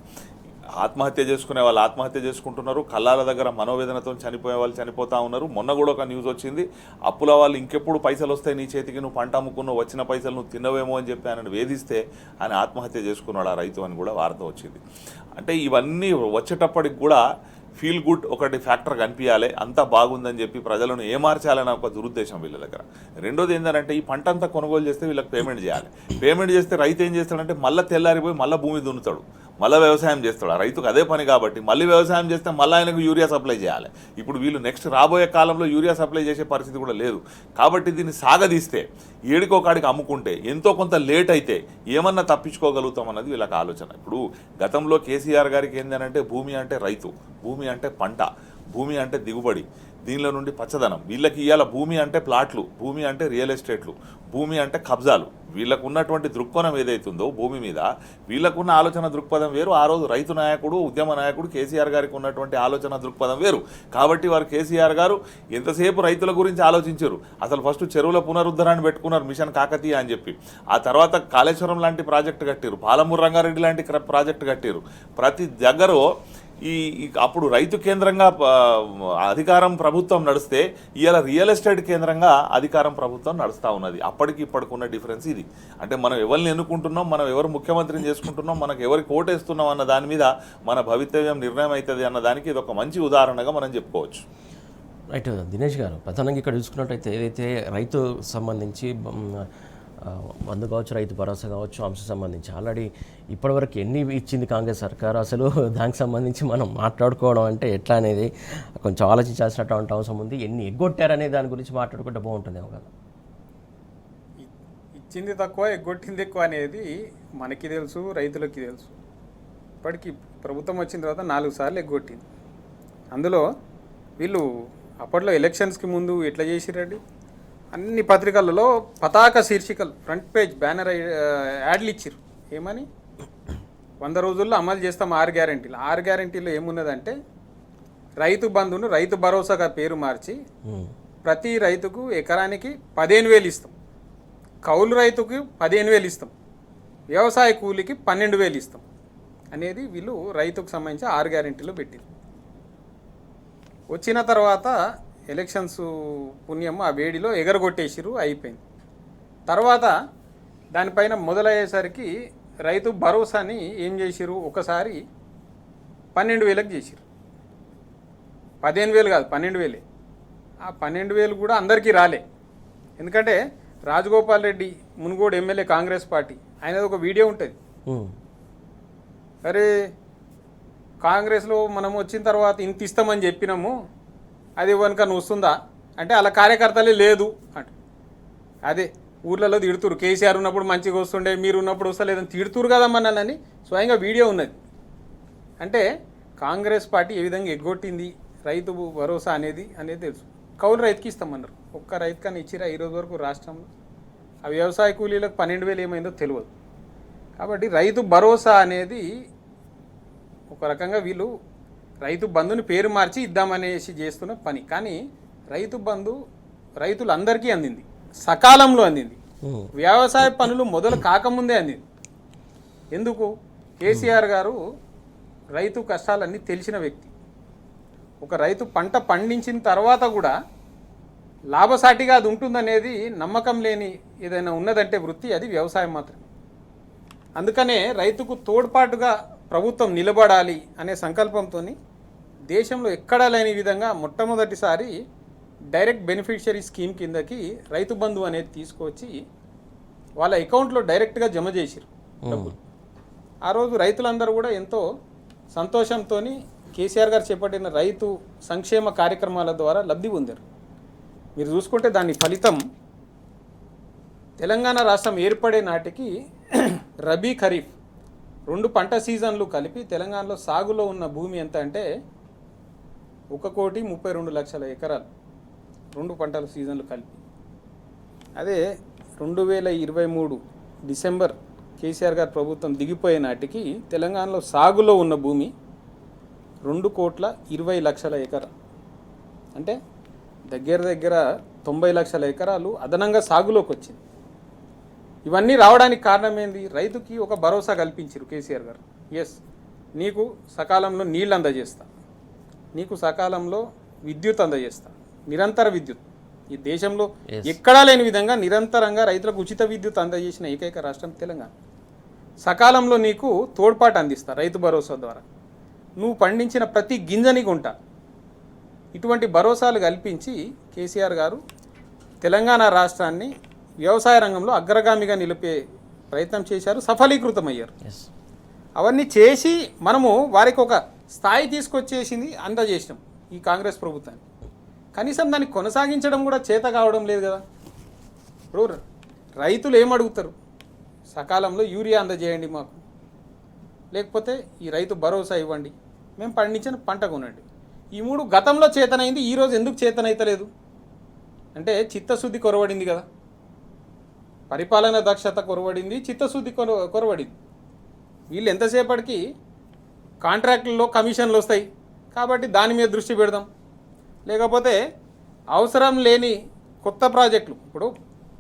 ఆత్మహత్య చేసుకునే వాళ్ళు ఆత్మహత్య చేసుకుంటున్నారు, కళ్ళాల దగ్గర మనోవేదనతో చనిపోయే వాళ్ళు చనిపోతూ ఉన్నారు. మొన్న కూడా ఒక న్యూస్ వచ్చింది, అప్పుల వాళ్ళు ఇంకెప్పుడు పైసలు వస్తాయి నీ చేతికి, నువ్వు పంట అమ్ముకున్నావు, వచ్చిన పైసలు నువ్వు తిన్నవేమో అని చెప్పి ఆయన వేధిస్తే ఆయన ఆత్మహత్య చేసుకున్నాడు ఆ రైతు అని కూడా వార్త వచ్చింది. అంటే ఇవన్నీ వచ్చేటప్పటికి కూడా ఫీల్ గుడ్ ఒకటి ఫ్యాక్టర్ కనిపించాలి, అంతా బాగుందని చెప్పి ప్రజలను ఏమార్చాలని ఒక దురుద్దేశం వీళ్ళ దగ్గర. రెండోది ఏంటంటే ఈ పంట అంతా కొనుగోలు చేస్తే వీళ్ళకి పేమెంట్ చేయాలి. పేమెంట్ చేస్తే రైతు ఏం చేస్తాడంటే మళ్ళీ తెల్లారిపోయి మళ్ళీ భూమి దున్నుతాడు, మళ్ళీ వ్యవసాయం చేస్తాడు. ఆ రైతుకు అదే పని కాబట్టి మళ్ళీ వ్యవసాయం చేస్తే మళ్ళీ ఆయనకు యూరియా సప్లై చేయాలి. ఇప్పుడు వీళ్ళు నెక్స్ట్ రాబోయే కాలంలో యూరియా సప్లై చేసే పరిస్థితి కూడా లేదు. కాబట్టి దీన్ని సాగదీస్తే ఏడికోకాడికి అమ్ముకుంటే ఎంతో కొంత లేట్ అయితే ఏమన్నా తప్పించుకోగలుగుతాం అన్నది వీళ్ళకి ఆలోచన. ఇప్పుడు గతంలో కేసీఆర్ గారికి ఏంటంటే భూమి అంటే రైతు, భూమి అంటే పంట, భూమి అంటే దిగుబడి, దీనిలో నుండి పచ్చదనం. వీళ్ళకి ఇవాళ భూమి అంటే ప్లాట్లు, భూమి అంటే రియల్ ఎస్టేట్లు, భూమి అంటే కబ్జాలు. వీళ్ళకు ఉన్నటువంటి దృక్పథం ఏదైతుందో భూమి మీద వీళ్ళకున్న ఆలోచన దృక్పథం వేరు. ఆ రోజు రైతు నాయకుడు, ఉద్యమ నాయకుడు కేసీఆర్ గారికి ఉన్నటువంటి ఆలోచన దృక్పథం వేరు. కాబట్టి వారు కేసీఆర్ గారు ఎంతసేపు రైతుల గురించి ఆలోచించారు. అసలు ఫస్ట్ చెరువుల పునరుద్ధరణను పెట్టుకున్నారు, మిషన్ కాకతీయ అని చెప్పి. ఆ తర్వాత కాళేశ్వరం లాంటి ప్రాజెక్టు కట్టారు, పాలమూరు రంగారెడ్డి లాంటి ప్రాజెక్టు కట్టారు. ప్రతి దగ్గర అప్పుడు రైతు కేంద్రంగా అధికారం ప్రభుత్వం నడిస్తే ఇవాళ రియల్ ఎస్టేట్ కేంద్రంగా అధికారం ప్రభుత్వం నడుస్తూ ఉన్నది. అప్పటికి ఇప్పటికి ఉన్న డిఫరెన్స్ ఇది. అంటే మనం ఎవరిని ఎన్నుకుంటున్నాం, మనం ఎవరు ముఖ్యమంత్రిని చేసుకుంటున్నాం, మనకు ఎవరికి ఓటేస్తున్నాం అన్న దాని మీద మన భవితవ్యం నిర్ణయం అవుతుంది అన్న దానికి ఇది ఒక మంచి ఉదాహరణగా మనం చెప్పుకోవచ్చు. రైట్ దినేష్ గారు, ప్రధానంగా ఇక్కడ చూసుకున్నట్టయితే ఏదైతే రైతు సంబంధించి బంధు కావచ్చు, రైతు భరోసా కావచ్చు, అంశం సంబంధించి ఆల్రెడీ ఇప్పటివరకు ఎన్ని ఇచ్చింది కాంగ్రెస్ సర్కారు, అసలు దానికి సంబంధించి మనం మాట్లాడుకోవడం అంటే ఎట్లా అనేది కొంచెం ఆలోచించాల్సినటువంటి అవసరం ఉంది. ఎన్ని ఎగ్గొట్టారనే దాని గురించి మాట్లాడుకుంటే బాగుంటుందేమో కదా. ఇచ్చింది తక్కువ, ఎగ్గొట్టింది ఎక్కువ అనేది మనకి తెలుసు, రైతులకి తెలుసు. ఇప్పటికి ప్రభుత్వం వచ్చిన తర్వాత 4 సార్లు ఎగ్గొట్టింది. అందులో వీళ్ళు అప్పట్లో ఎలక్షన్స్కి ముందు ఎట్లా చేసిరండి, అన్ని పత్రికలలో పతాక శీర్షికలు, ఫ్రంట్ పేజ్ బ్యానర్ యాడ్లు ఇచ్చారు. ఏమని 100 రోజుల్లో అమలు చేస్తాం 6 గ్యారెంటీలు. 6 గ్యారెంటీలో ఏమున్నదంటే రైతు బంధును రైతు భరోసాగా పేరు మార్చి ప్రతి రైతుకు ఎకరానికి 15,000 ఇస్తాం, కౌలు రైతుకు 15,000 ఇస్తాం, వ్యవసాయ కూలికి 12,000 ఇస్తాం అనేది వీళ్ళు రైతుకు సంబంధించి 6 గ్యారెంటీలు పెట్టారు. వచ్చిన తర్వాత ఎలక్షన్స్ పుణ్యం ఆ వేడిలో ఎగరగొట్టేసిరు, అయిపోయింది. తర్వాత దానిపైన మొదలయ్యేసరికి రైతు భరోసాని ఏం చేసిరు, ఒకసారి 12,000కి చేసిరు. 15,000 కాదు, 12,000. ఆ 12,000 కూడా అందరికీ రాలే. ఎందుకంటే రాజగోపాల్ రెడ్డి మునుగోడు ఎమ్మెల్యే కాంగ్రెస్ పార్టీ, ఆయనది ఒక వీడియో ఉంటుంది. అరే కాంగ్రెస్లో మనం వచ్చిన తర్వాత ఇంత ఇస్తామని చెప్పినాము, అది కనుక వస్తుందా అంటే అలా కార్యకర్తలే లేదు అంట. అదే ఊర్లలో తిడుతురు, కేసీఆర్ ఉన్నప్పుడు మంచిగా వస్తుండే, మీరు ఉన్నప్పుడు వస్తలేదని తిడుతురు కదా మనల్ని, స్వయంగా వీడియో ఉన్నది. అంటే కాంగ్రెస్ పార్టీ ఏ విధంగా ఎగ్గొట్టింది రైతు భరోసా అనేది తెలుసు. కౌలు రైతుకి ఇస్తామన్నారు, ఒక్క రైతు కానీ ఇచ్చిరా ఈరోజు వరకు రాష్ట్రంలో. ఆ వ్యవసాయ కూలీలకు 12,000 ఏమైందో తెలియదు. కాబట్టి రైతు భరోసా అనేది ఒక రకంగా వీళ్ళు రైతు బంధుని పేరు మార్చి ఇద్దామనేసి చేస్తున్న పని. కానీ రైతు బంధు రైతులందరికీ అందింది, సకాలంలో అందింది, వ్యవసాయ పనులు మొదలు కాకముందే అందింది. ఎందుకు? కేసీఆర్ గారు రైతు కష్టాలన్నీ తెలిసిన వ్యక్తి. ఒక రైతు పంట పండించిన తర్వాత కూడా లాభసాటిగా అది ఉంటుందనేది నమ్మకం లేని ఏదైనా ఉన్నదంటే వృత్తి అది వ్యవసాయం మాత్రమే. అందుకనే రైతుకు తోడ్పాటుగా ప్రభుత్వం నిలబడాలి అనే సంకల్పంతో దేశంలో ఎక్కడా లేని విధంగా మొట్టమొదటిసారి డైరెక్ట్ బెనిఫిషియరీ స్కీమ్ కిందకి రైతు బంధు అనేది తీసుకొచ్చి వాళ్ళ అకౌంట్లో డైరెక్ట్గా జమ చేసిరు డబ్బులు. ఆ రోజు రైతులందరూ కూడా ఎంతో సంతోషంతో కేసీఆర్ గారు చేపట్టిన రైతు సంక్షేమ కార్యక్రమాల ద్వారా లబ్ధి పొందారు. మీరు చూసుకుంటే దాని ఫలితం తెలంగాణ రాష్ట్రం ఏర్పడే నాటికి రబీ ఖరీఫ్ 2 పంట సీజన్లు కలిపి తెలంగాణలో సాగులో ఉన్న భూమి ఎంత అంటే 1,32,00,000 ఎకరాలు 2 పంటల సీజన్లు కలిపి. అదే 2023 డిసెంబర్ కేసీఆర్ గారు ప్రభుత్వం దిగిపోయే నాటికి తెలంగాణలో సాగులో ఉన్న భూమి 2,20,00,000 ఎకరాలు. అంటే దగ్గర 90 లక్షల ఎకరాలు అదనంగా సాగులోకి వచ్చింది. ఇవన్నీ రావడానికి కారణం ఏంది? రైతుకి ఒక భరోసా కల్పించారు కేసీఆర్ గారు. ఎస్, నీకు సకాలంలో నీళ్ళు అందజేస్తా, నీకు సకాలంలో విద్యుత్ అందజేస్తా, నిరంతర విద్యుత్. ఈ దేశంలో ఎక్కడా లేని విధంగా నిరంతరంగా రైతులకు ఉచిత విద్యుత్ అందజేసిన ఏకైక రాష్ట్రం తెలంగాణ. సకాలంలో నీకు తోడ్పాటు అందిస్తా రైతు భరోసా ద్వారా, నువ్వు పండించిన ప్రతి గింజని కొంటా. ఇటువంటి భరోసాలు కల్పించి కేసీఆర్ గారు తెలంగాణ రాష్ట్రాన్ని వ్యవసాయ రంగంలో అగ్రగామిగా నిలిపే ప్రయత్నం చేశారు, సఫలీకృతమయ్యారు. అవన్నీ చేసి మనము వారికి ఒక స్థాయి తీసుకొచ్చేసింది అందజేసినాం ఈ కాంగ్రెస్ ప్రభుత్వాన్ని. కనీసం దాన్ని కొనసాగించడం కూడా చేత కావడం లేదు కదా. ఇప్పుడు రైతులు ఏమడుగుతారు? సకాలంలో యూరియా అందజేయండి మాకు, లేకపోతే ఈ రైతు భరోసా ఇవ్వండి, మేము పండించిన పంట కొనండి. ఈ 3 గతంలో చేతనైంది, ఈరోజు ఎందుకు చేతనైతలేదు అంటే చిత్తశుద్ధి కొరవడింది కదా. పరిపాలన దక్షత కొరవడింది, చిత్తశుద్ధి కొరవడింది. వీళ్ళు ఎంతసేపటికి కాంట్రాక్టుల్లో కమిషన్లు వస్తాయి కాబట్టి దాని మీద దృష్టి పెడదాం, లేకపోతే అవసరం లేని కొత్త ప్రాజెక్టులు. ఇప్పుడు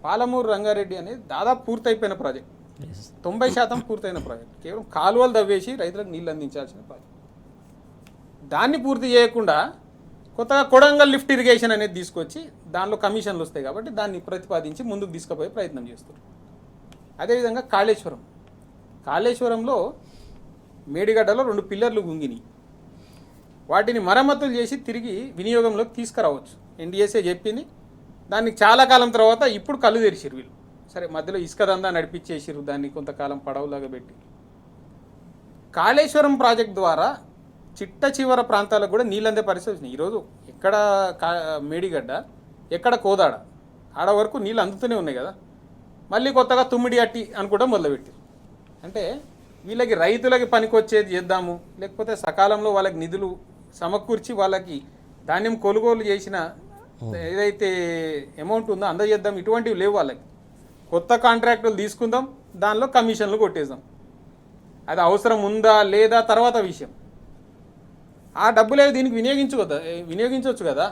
పాలమూరు రంగారెడ్డి అనేది దాదాపు పూర్తయిపోయిన ప్రాజెక్ట్, 90% పూర్తయిన ప్రాజెక్ట్. కేవలం కాలువలు తవ్వేసి రైతులకు నీళ్ళు అందించాల్సిన ప్రాజెక్ట్. దాన్ని పూర్తి చేయకుండా కొత్తగా కొడంగల్ లిఫ్ట్ ఇరిగేషన్ అనేది తీసుకొచ్చి దానిలో కమిషన్లు వస్తాయి కాబట్టి దాన్ని ప్రతిపాదించి ముందుకు తీసుకుపోయే ప్రయత్నం చేస్తారు. అదేవిధంగా కాళేశ్వరంలో మేడిగడ్డలో 2 పిల్లర్లు గుంగినాయి. వాటిని మరమ్మతులు చేసి తిరిగి వినియోగంలోకి తీసుకురావచ్చు, ఎన్డీఎస్ఏ చెప్పింది. దానికి చాలా కాలం తర్వాత ఇప్పుడు కళ్ళు తెరిచిరు వీళ్ళు. సరే, మధ్యలో ఇసుక దందా నడిపించేసిరు, దాన్ని కొంతకాలం పడవలాగా పెట్టి. కాళేశ్వరం ప్రాజెక్ట్ ద్వారా చిట్ట చివర ప్రాంతాలకు కూడా నీళ్ళందే పరిస్థితి వచ్చినాయి. ఈరోజు ఎక్కడ మేడిగడ్డ, ఎక్కడ కోదాడ, ఆడ వరకు నీళ్ళు అందుతూనే ఉన్నాయి కదా. మళ్ళీ కొత్తగా తుమ్మిడి అట్టి అనుకుంటా మొదలుపెట్టారు. అంటే వీళ్ళకి రైతులకి పనికొచ్చేది చేద్దాము, లేకపోతే సకాలంలో వాళ్ళకి నిధులు సమకూర్చి వాళ్ళకి ధాన్యం కొనుగోలు చేసిన ఏదైతే అమౌంట్ ఉందో అందజేద్దాం, ఇటువంటివి లేవు వాళ్ళకి. కొత్త కాంట్రాక్టులు తీసుకుందాం, దానిలో కమిషన్లు కొట్టేద్దాం. అది అవసరం ఉందా లేదా తర్వాత విషయం. ఆ డబ్బులేవి దీనికి వినియోగించవచ్చు కదా.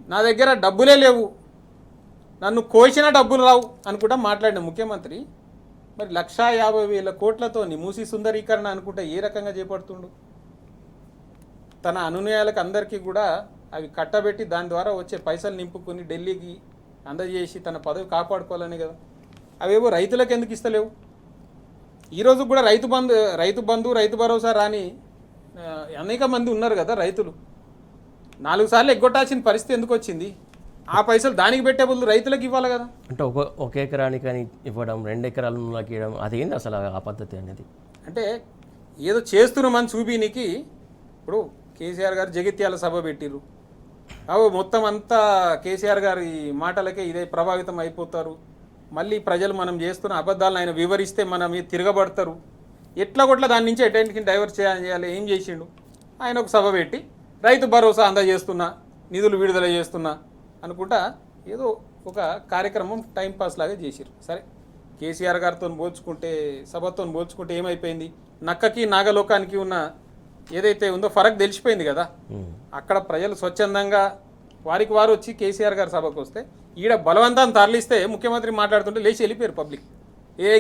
నా దగ్గర డబ్బులే లేవు, నన్ను కోసిన డబ్బులు రావు అనుకుంటా మాట్లాడిన ముఖ్యమంత్రి మరి 1,50,000 కోట్లతో మూసీ సుందరీకరణ అనుకుంటా ఏ రకంగా చేపడుతుండు? తన అనునయాలకు అందరికీ కూడా అవి కట్టబెట్టి దాని ద్వారా వచ్చే పైసలు నింపుకొని ఢిల్లీకి అందజేసి తన పదవి కాపాడుకోవాలని కదా. అవేవో రైతులకు ఎందుకు ఇస్తలేవు? ఈరోజు కూడా రైతు బంధు రైతు భరోసా రాని అనేక మంది ఉన్నారు కదా రైతులు. 4 సార్లు ఎగ్గొట్టాల్సిన పరిస్థితి ఎందుకు వచ్చింది? ఆ పైసలు దానికి పెట్టే బదులు రైతులకు ఇవ్వాలి కదా. అంటే ఒక ఎకరానికి ఇవ్వడం, 2 ఎకరాలకి ఇవ్వడం, అదేంది అసలు ఆ పద్ధతి అనేది? అంటే ఏదో చేస్తున్నామని చూపినికి. ఇప్పుడు కేసీఆర్ గారు జగిత్యాల సభ పెట్టిరు, మొత్తం అంతా కేసీఆర్ గారి మాటలకే ఇదే ప్రభావితం అయిపోతారు. మళ్ళీ ప్రజలు మనం చేస్తున్న అబద్ధాలను ఆయన వివరిస్తే మన మీద తిరగబడతారు. ఎట్లా కొట్లా దాని నుంచి ఎటెంట్కి డైవర్ట్ చేయాలి. ఏం చేసిండు? ఆయన ఒక సభ పెట్టి రైతు భరోసా అందజేస్తున్నా, నిధులు విడుదల చేస్తున్నా అనుకుంటా ఏదో ఒక కార్యక్రమం టైంపాస్ లాగా చేసిరు. సరే, కేసీఆర్ గారితో పోల్చుకుంటే, సభతో పోల్చుకుంటే ఏమైపోయింది? నక్కకి నాగలోకానికి ఉన్న ఏదైతే ఉందో ఫరక్ తెలిసిపోయింది కదా. అక్కడ ప్రజలు స్వచ్ఛందంగా వారికి వారు వచ్చి కేసీఆర్ గారి సభకు వస్తే, ఈడ బలవంతాన్ని తరలిస్తే ముఖ్యమంత్రి మాట్లాడుతుంటే లేచి వెళ్ళిపోయారు పబ్లిక్.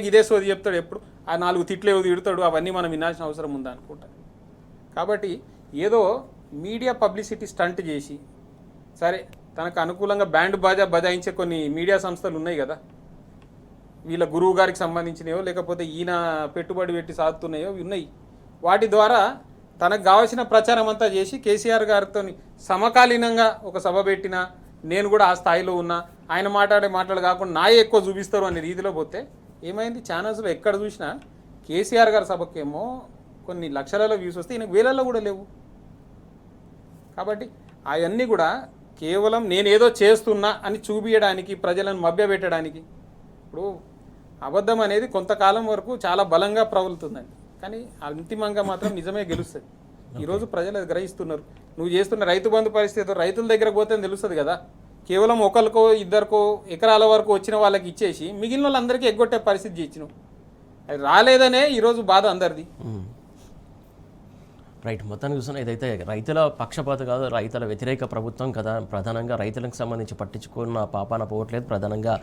ఇదే సోది చెప్తాడు, ఎప్పుడు ఆ 4 తిట్లు ఏదో తిడతాడు, అవన్నీ మనం వినాల్సిన అవసరం ఉందా అనుకుంటా. కాబట్టి ఏదో మీడియా పబ్లిసిటీ స్టంట్ చేసి సరే తనకు అనుకూలంగా బ్యాండ్ బాజా బజాయించే కొన్ని మీడియా సంస్థలు ఉన్నాయి కదా, వీళ్ళ గురువు గారికి సంబంధించినవో లేకపోతే ఈయన పెట్టుబడి పెట్టి సాగుతున్నాయో ఉన్నాయి. వాటి ద్వారా తనకు కావాల్సిన ప్రచారం అంతా చేసి కేసీఆర్ గారితో సమకాలీనంగా ఒక సభ పెట్టినా నేను కూడా ఆ స్థాయిలో ఉన్నా, ఆయన మాట్లాడు కాకుండా నాయే ఎక్కువ చూపిస్తారు అనే రీతిలో పోతే ఏమైంది, ఛానల్స్లో ఎక్కడ చూసినా కేసీఆర్ గారి సభకేమో కొన్ని లక్షలలో వ్యూస్ వస్తే ఈయనకు వేలల్లో కూడా లేవు. కాబట్టి అవన్నీ కూడా కేవలం నేనేదో చేస్తున్నా అని చూపించడానికి, ప్రజలను మభ్యపెట్టడానికి. ఇప్పుడు అబద్ధం అనేది కొంతకాలం వరకు చాలా బలంగా ప్రబలుతుందండి, కానీ అంతిమంగా మాత్రం నిజమే గెలుస్తుంది. ఈరోజు ప్రజలు అది గ్రహిస్తున్నారు. నువ్వు చేస్తున్న రైతు బంధు పరిస్థితి రైతుల దగ్గర పోతే తెలుస్తుంది కదా, కేవలం ఒకరికో ఇద్దరికో ఎకరాల వరకు వచ్చిన వాళ్ళకి ఇచ్చేసి మిగిలిన వాళ్ళందరికీ ఎగ్గొట్టే పరిస్థితి ఇచ్చినావు. అది రాలేదనే ఈరోజు బాధ అందరిది. రైట్, మొత్తాన్ని చూస్తున్నా ఏదైతే రైతుల పక్షపాత కాదు, రైతుల వ్యతిరేక ప్రభుత్వం కదా, ప్రధానంగా రైతులకు సంబంధించి పట్టించుకున్న పాపాన పోవట్లేదు. ప్రధానంగా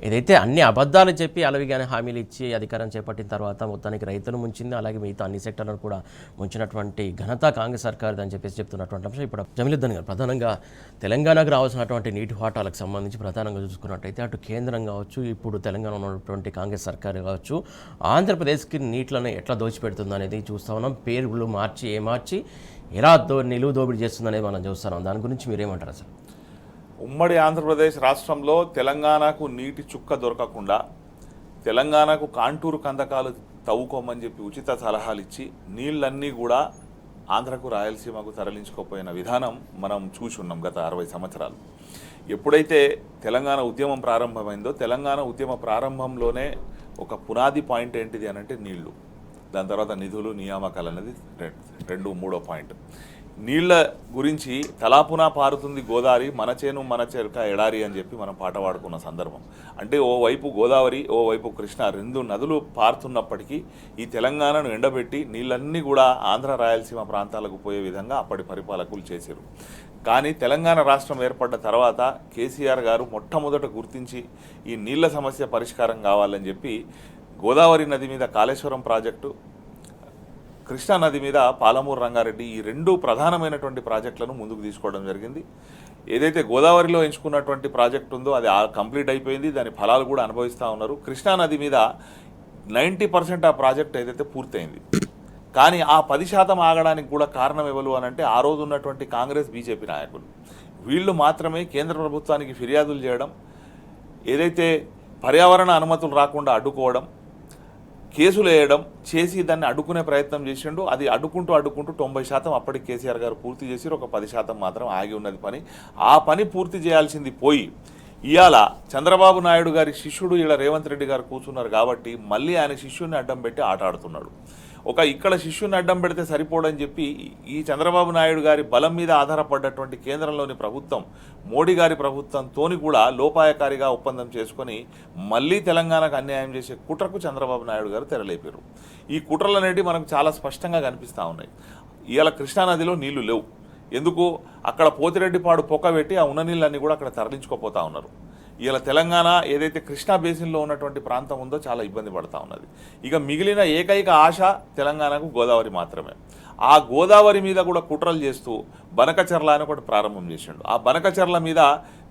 ఏదైతే అన్ని అబద్ధాలు చెప్పి అలవిగానే హామీలు ఇచ్చి అధికారం చేపట్టిన తర్వాత మొత్తానికి రైతులు ముంచింది, అలాగే మిగతా అన్ని సెక్టర్లను కూడా ముంచినటువంటి ఘనత కాంగ్రెస్ సర్కార్ది అని చెప్పేసి చెప్తున్నటువంటి అంశం. ఇప్పుడు జమీలుద్దీన్ గారు, ప్రధానంగా తెలంగాణకు రావాల్సినటువంటి నీటి వాటాలకు సంబంధించి ప్రధానంగా చూసుకున్నట్టయితే అటు కేంద్రం కావచ్చు, ఇప్పుడు తెలంగాణ ఉన్నటువంటి కాంగ్రెస్ సర్కారు కావచ్చు, ఆంధ్రప్రదేశ్కి నీటిలను ఎట్లా దోచిపెడుతుంది అనేది చూస్తా ఉన్నాం. పేర్లు మార్చి ఎలా నిలువు దోపిడీ చేస్తుందనేది మనం చూస్తున్నాం. దాని గురించి మీరేమంటారు అసలు? ఉమ్మడి ఆంధ్రప్రదేశ్ రాష్ట్రంలో తెలంగాణకు నీటి చుక్క దొరకకుండా తెలంగాణకు కాంటూరు కందకాలు తవ్వుకోమని చెప్పి ఉచిత సలహాలు ఇచ్చి నీళ్ళన్నీ కూడా ఆంధ్రకు రాయలసీమకు తరలించుకోపోయిన విధానం మనం చూసున్నాం గత 60 సంవత్సరాలు. ఎప్పుడైతే తెలంగాణ ఉద్యమం ప్రారంభమైందో తెలంగాణ ఉద్యమ ప్రారంభంలోనే ఒక పునాది పాయింట్ ఏంటిది అని అంటే నీళ్లు, దాని తర్వాత నిధులు నియామకాలు అనేది 2, 3వ పాయింట్. నీళ్ల గురించి తలాపునా పారుతుంది గోదావరి, మన చేను మన చెరుక ఎడారి అని చెప్పి మనం పాట పాడుకున్న సందర్భం. అంటే ఓవైపు గోదావరి, ఓవైపు కృష్ణ, 2 నదులు పారుతున్నప్పటికీ ఈ తెలంగాణను ఎండబెట్టి నీళ్ళన్నీ కూడా ఆంధ్ర రాయలసీమ ప్రాంతాలకు పోయే విధంగా అప్పటి పరిపాలకులు చేశారు. కానీ తెలంగాణ రాష్ట్రం ఏర్పడ్డ తర్వాత కేసీఆర్ గారు మొట్టమొదట గుర్తించి ఈ నీళ్ల సమస్య పరిష్కారం కావాలని చెప్పి గోదావరి నది మీద కాళేశ్వరం ప్రాజెక్టు, కృష్ణా నది మీద పాలమూరు రంగారెడ్డి, ఈ 2 ప్రధానమైనటువంటి ప్రాజెక్టులను ముందుకు తీసుకోవడం జరిగింది. ఏదైతే గోదావరిలో ఎంచుకున్నటువంటి ప్రాజెక్టు ఉందో అది కంప్లీట్ అయిపోయింది, దాని ఫలాలు కూడా అనుభవిస్తూ ఉన్నారు. కృష్ణా నది మీద 90% ఆ ప్రాజెక్ట్ ఏదైతే పూర్తయింది. కానీ ఆ 10% ఆగడానికి కూడా కారణం ఎవరు అని అంటే ఆ రోజు ఉన్నటువంటి కాంగ్రెస్ బీజేపీ నాయకులు. వీళ్ళు మాత్రమే కేంద్ర ప్రభుత్వానికి ఫిర్యాదులు చేయడం, ఏదైతే పర్యావరణ అనుమతులు రాకుండా అడ్డుకోవడం, కేసులు వేయడం చేసి దాన్ని అడ్డుకునే ప్రయత్నం చేసిండు. అది అడ్డుకుంటూ 90% అప్పటికి కేసీఆర్ గారు పూర్తి చేసి ఒక 10% మాత్రం ఆగి ఉన్నది పని. ఆ పని పూర్తి చేయాల్సింది పోయి ఇవాళ చంద్రబాబు నాయుడు గారి శిష్యుడు ఇలా రేవంత్ రెడ్డి గారు కూర్చున్నారు కాబట్టి మళ్ళీ ఆయన శిష్యుడిని అడ్డం పెట్టి ఆట ఆడుతున్నాడు. ఇక్కడ శిష్యుని అడ్డం పెడితే సరిపోడని చెప్పి ఈ చంద్రబాబు నాయుడు గారి బలం మీద ఆధారపడ్డటువంటి కేంద్రంలోని ప్రభుత్వం, మోడీ గారి ప్రభుత్వంతోని కూడా లోపాయకారిగా ఒప్పందం చేసుకొని మళ్ళీ తెలంగాణకు అన్యాయం చేసే కుట్రకు చంద్రబాబు నాయుడు గారు తెరలేపారు. ఈ కుట్రలు అనేవి మనకు చాలా స్పష్టంగా కనిపిస్తూ ఉన్నాయి. ఇవాళ కృష్ణానదిలో నీళ్లు లేవు. ఎందుకు? అక్కడ పోతిరెడ్డిపాడు పొక్క పెట్టి ఆ ఉన్న నీళ్ళన్నీ కూడా అక్కడ తరలించుకోపోతా ఉన్నారు. ఇలా తెలంగాణ ఏదైతే కృష్ణా బేసిన్లో ఉన్నటువంటి ప్రాంతం ఉందో చాలా ఇబ్బంది పడుతూ ఉన్నది. ఇక మిగిలిన ఏకైక ఆశ తెలంగాణకు గోదావరి మాత్రమే. ఆ గోదావరి మీద కూడా కుట్రలు చేస్తూ బనకచెర్ల అని ఒకటి ప్రారంభం చేసిండు. ఆ బనకచెర్ల మీద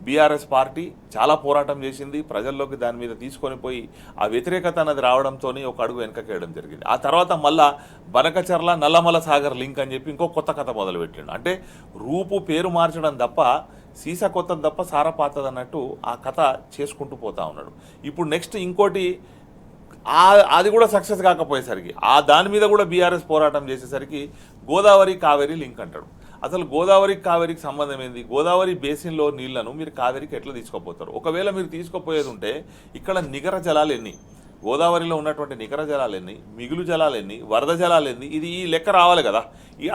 బీఆర్ఎస్ పార్టీ చాలా పోరాటం చేసింది, ప్రజల్లోకి దాని మీద తీసుకొని పోయి ఆ వ్యతిరేకత అనేది రావడంతో ఒక అడుగు వెనకకేయడం జరిగింది. ఆ తర్వాత మళ్ళా బనకచెర్ల నల్లమల సాగర్ లింక్ అని చెప్పి ఇంకో కొత్త కథ మొదలుపెట్టిండు. అంటే రూపు పేరు మార్చడం తప్ప సీసా కొత్తది తప్ప సారా పాతది అన్నట్టు ఆ కథ చేసుకుంటూ పోతా ఉన్నాడు. ఇప్పుడు నెక్స్ట్ ఇంకోటి, అది కూడా సక్సెస్ కాకపోయేసరికి దాని మీద కూడా బీఆర్ఎస్ పోరాటం చేసేసరికి గోదావరి కావేరీ లింక్ అంటాడు. అసలు గోదావరి కావేరీకి సంబంధం ఏంది? గోదావరి బేసిన్లో నీళ్లను మీరు కావేరీకి ఎట్లా తీసుకుపోతారు? ఒకవేళ మీరు తీసుకుపోయేది ఉంటే ఇక్కడ నికర జలాలు ఎన్ని, గోదావరిలో ఉన్నటువంటి నికర జలాలు ఎన్ని, మిగులు జలాలు ఎన్ని, వరద జలాలు ఎన్ని, ఇది ఈ లెక్క రావాలి కదా.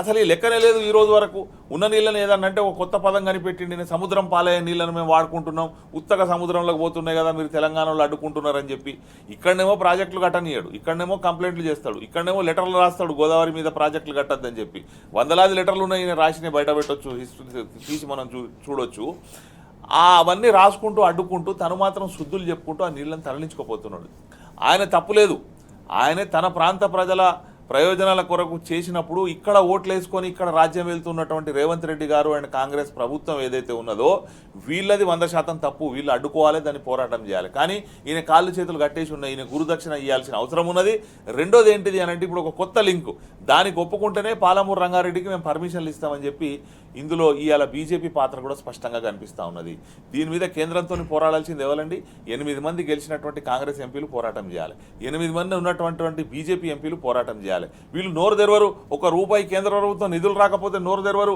అసలు ఈ లెక్కనే లేదు ఈ రోజు వరకు. ఉన్న నీళ్ళని ఏదన్నంటే ఒక కొత్త పదం కనిపెట్టిండి, సముద్రం పాలయ్యే నీళ్ళను మేము వాడుకుంటున్నాం, ఉత్తగా సముద్రంలోకి పోతున్నాయి కదా మీరు తెలంగాణలో అడ్డుకుంటున్నారని చెప్పి ఇక్కడనేమో ప్రాజెక్టులు కట్టనీయడు, ఇక్కడనేమో కంప్లైంట్లు చేస్తాడు, ఇక్కడనేమో లెటర్లు రాస్తాడు గోదావరి మీద ప్రాజెక్టులు కట్టద్దని చెప్పి. వందలాది లెటర్లు ఉన్నాయి, ఈయన రాసినవి బయట పెట్టొచ్చు, హిస్టరీ తీసి మనం చూడొచ్చు. అవన్నీ రాసుకుంటూ అడ్డుకుంటూ తను మాత్రం శుద్ధులు చెప్పుకుంటూ ఆ నీళ్ళని తరలించుకోపోతున్నాడు. ఆయన తప్పులేదు, ఆయనే తన ప్రాంత ప్రజల ప్రయోజనాల కొరకు చేసినప్పుడు ఇక్కడ ఓట్లు వేసుకొని ఇక్కడ రాజ్యం వెళ్తున్నటువంటి రేవంత్ రెడ్డి గారు అండ్ కాంగ్రెస్ ప్రభుత్వం ఏదైతే ఉన్నదో వీళ్ళది 100% తప్పు. వీళ్ళు అడ్డుకోవాలి, దాన్ని పోరాటం చేయాలి. కానీ ఈయన కాళ్ళు చేతులు కట్టేసి ఉన్నాయి, ఈయన గురుదక్షిణ ఇవ్వాల్సిన అవసరం ఉన్నది. రెండోది ఏంటిది అని అంటే ఇప్పుడు ఒక కొత్త లింకు, దానికి ఒప్పుకుంటేనే పాలమూరు రంగారెడ్డికి మేము పర్మిషన్లు ఇస్తామని చెప్పి ఇందులో ఇవాళ బీజేపీ పాత్ర కూడా స్పష్టంగా కనిపిస్తూ ఉన్నది. దీని మీద కేంద్రంతో పోరాడాల్సింది ఎవరండి? 8 మంది గెలిచినటువంటి కాంగ్రెస్ ఎంపీలు పోరాటం చేయాలి, 8 మంది ఉన్నటువంటి బీజేపీ ఎంపీలు పోరాటం చేయాలి. వీళ్ళు నోరు తెరవరు. ₹1 కేంద్ర ప్రభుత్వం నిధులు రాకపోతే నోరు తెరవరు,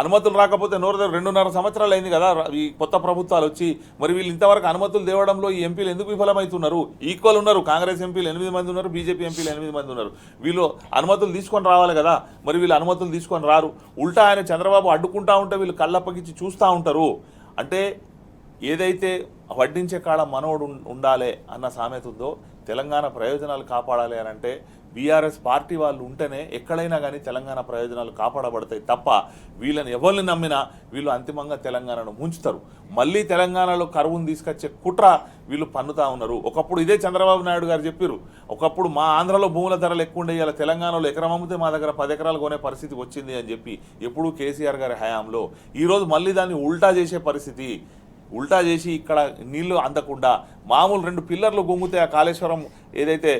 అనుమతులు రాకపోతే నోరు తెరవరు. 2.5 సంవత్సరాలు అయింది కదా ఈ కొత్త ప్రభుత్వాలు వచ్చి. మరి వీళ్ళు ఇంతవరకు అనుమతులు తేవడంలో ఈ ఎంపీలు ఎందుకు విఫలమవుతున్నారు? ఈక్వల్ ఉన్నారు, కాంగ్రెస్ ఎంపీలు 8 మంది ఉన్నారు, బీజేపీ ఎంపీలు 8 మంది ఉన్నారు. వీళ్ళు అనుమతులు తీసుకొని రావాలి కదా, మరి వీళ్ళు అనుమతులు తీసుకొని రారు. ఉల్టా ఆయన చంద్రబాబు అడ్డుకుంటా ఉంటే వీళ్ళు కళ్ళప్పగించి చూస్తూ ఉంటారు. అంటే ఏదైతే వడ్డించే కాడ మనోడు ఉండాలి అన్న సామెత ఉందో, తెలంగాణ ప్రయోజనాలు కాపాడాలి అని అంటే బీఆర్ఎస్ పార్టీ వాళ్ళు ఉంటేనే ఎక్కడైనా కానీ తెలంగాణ ప్రయోజనాలు కాపాడబడతాయి తప్ప వీళ్ళని ఎవరిని నమ్మినా వీళ్ళు అంతిమంగా తెలంగాణను ముంచుతారు. మళ్ళీ తెలంగాణలో కరువును తీసుకొచ్చే కుట్ర వీళ్ళు పన్నుతా ఉన్నారు. ఒకప్పుడు ఇదే చంద్రబాబు నాయుడు గారు చెప్పారు, ఒకప్పుడు మా ఆంధ్రలో భూముల ధరలు ఎక్కువ ఉండే, ఇలా తెలంగాణలో ఎకరం అమ్మితే మా దగ్గర 10 ఎకరాలు కొనే పరిస్థితి వచ్చింది అని చెప్పి ఎప్పుడు కేసీఆర్ గారి హయాంలో. ఈరోజు మళ్ళీ దాన్ని ఉల్టా చేసే పరిస్థితి, ఉల్టా చేసి ఇక్కడ నీళ్లు అందకుండా మామూలు 2 పిల్లర్లు గుంగితే ఆ కాళేశ్వరం ఏదైతే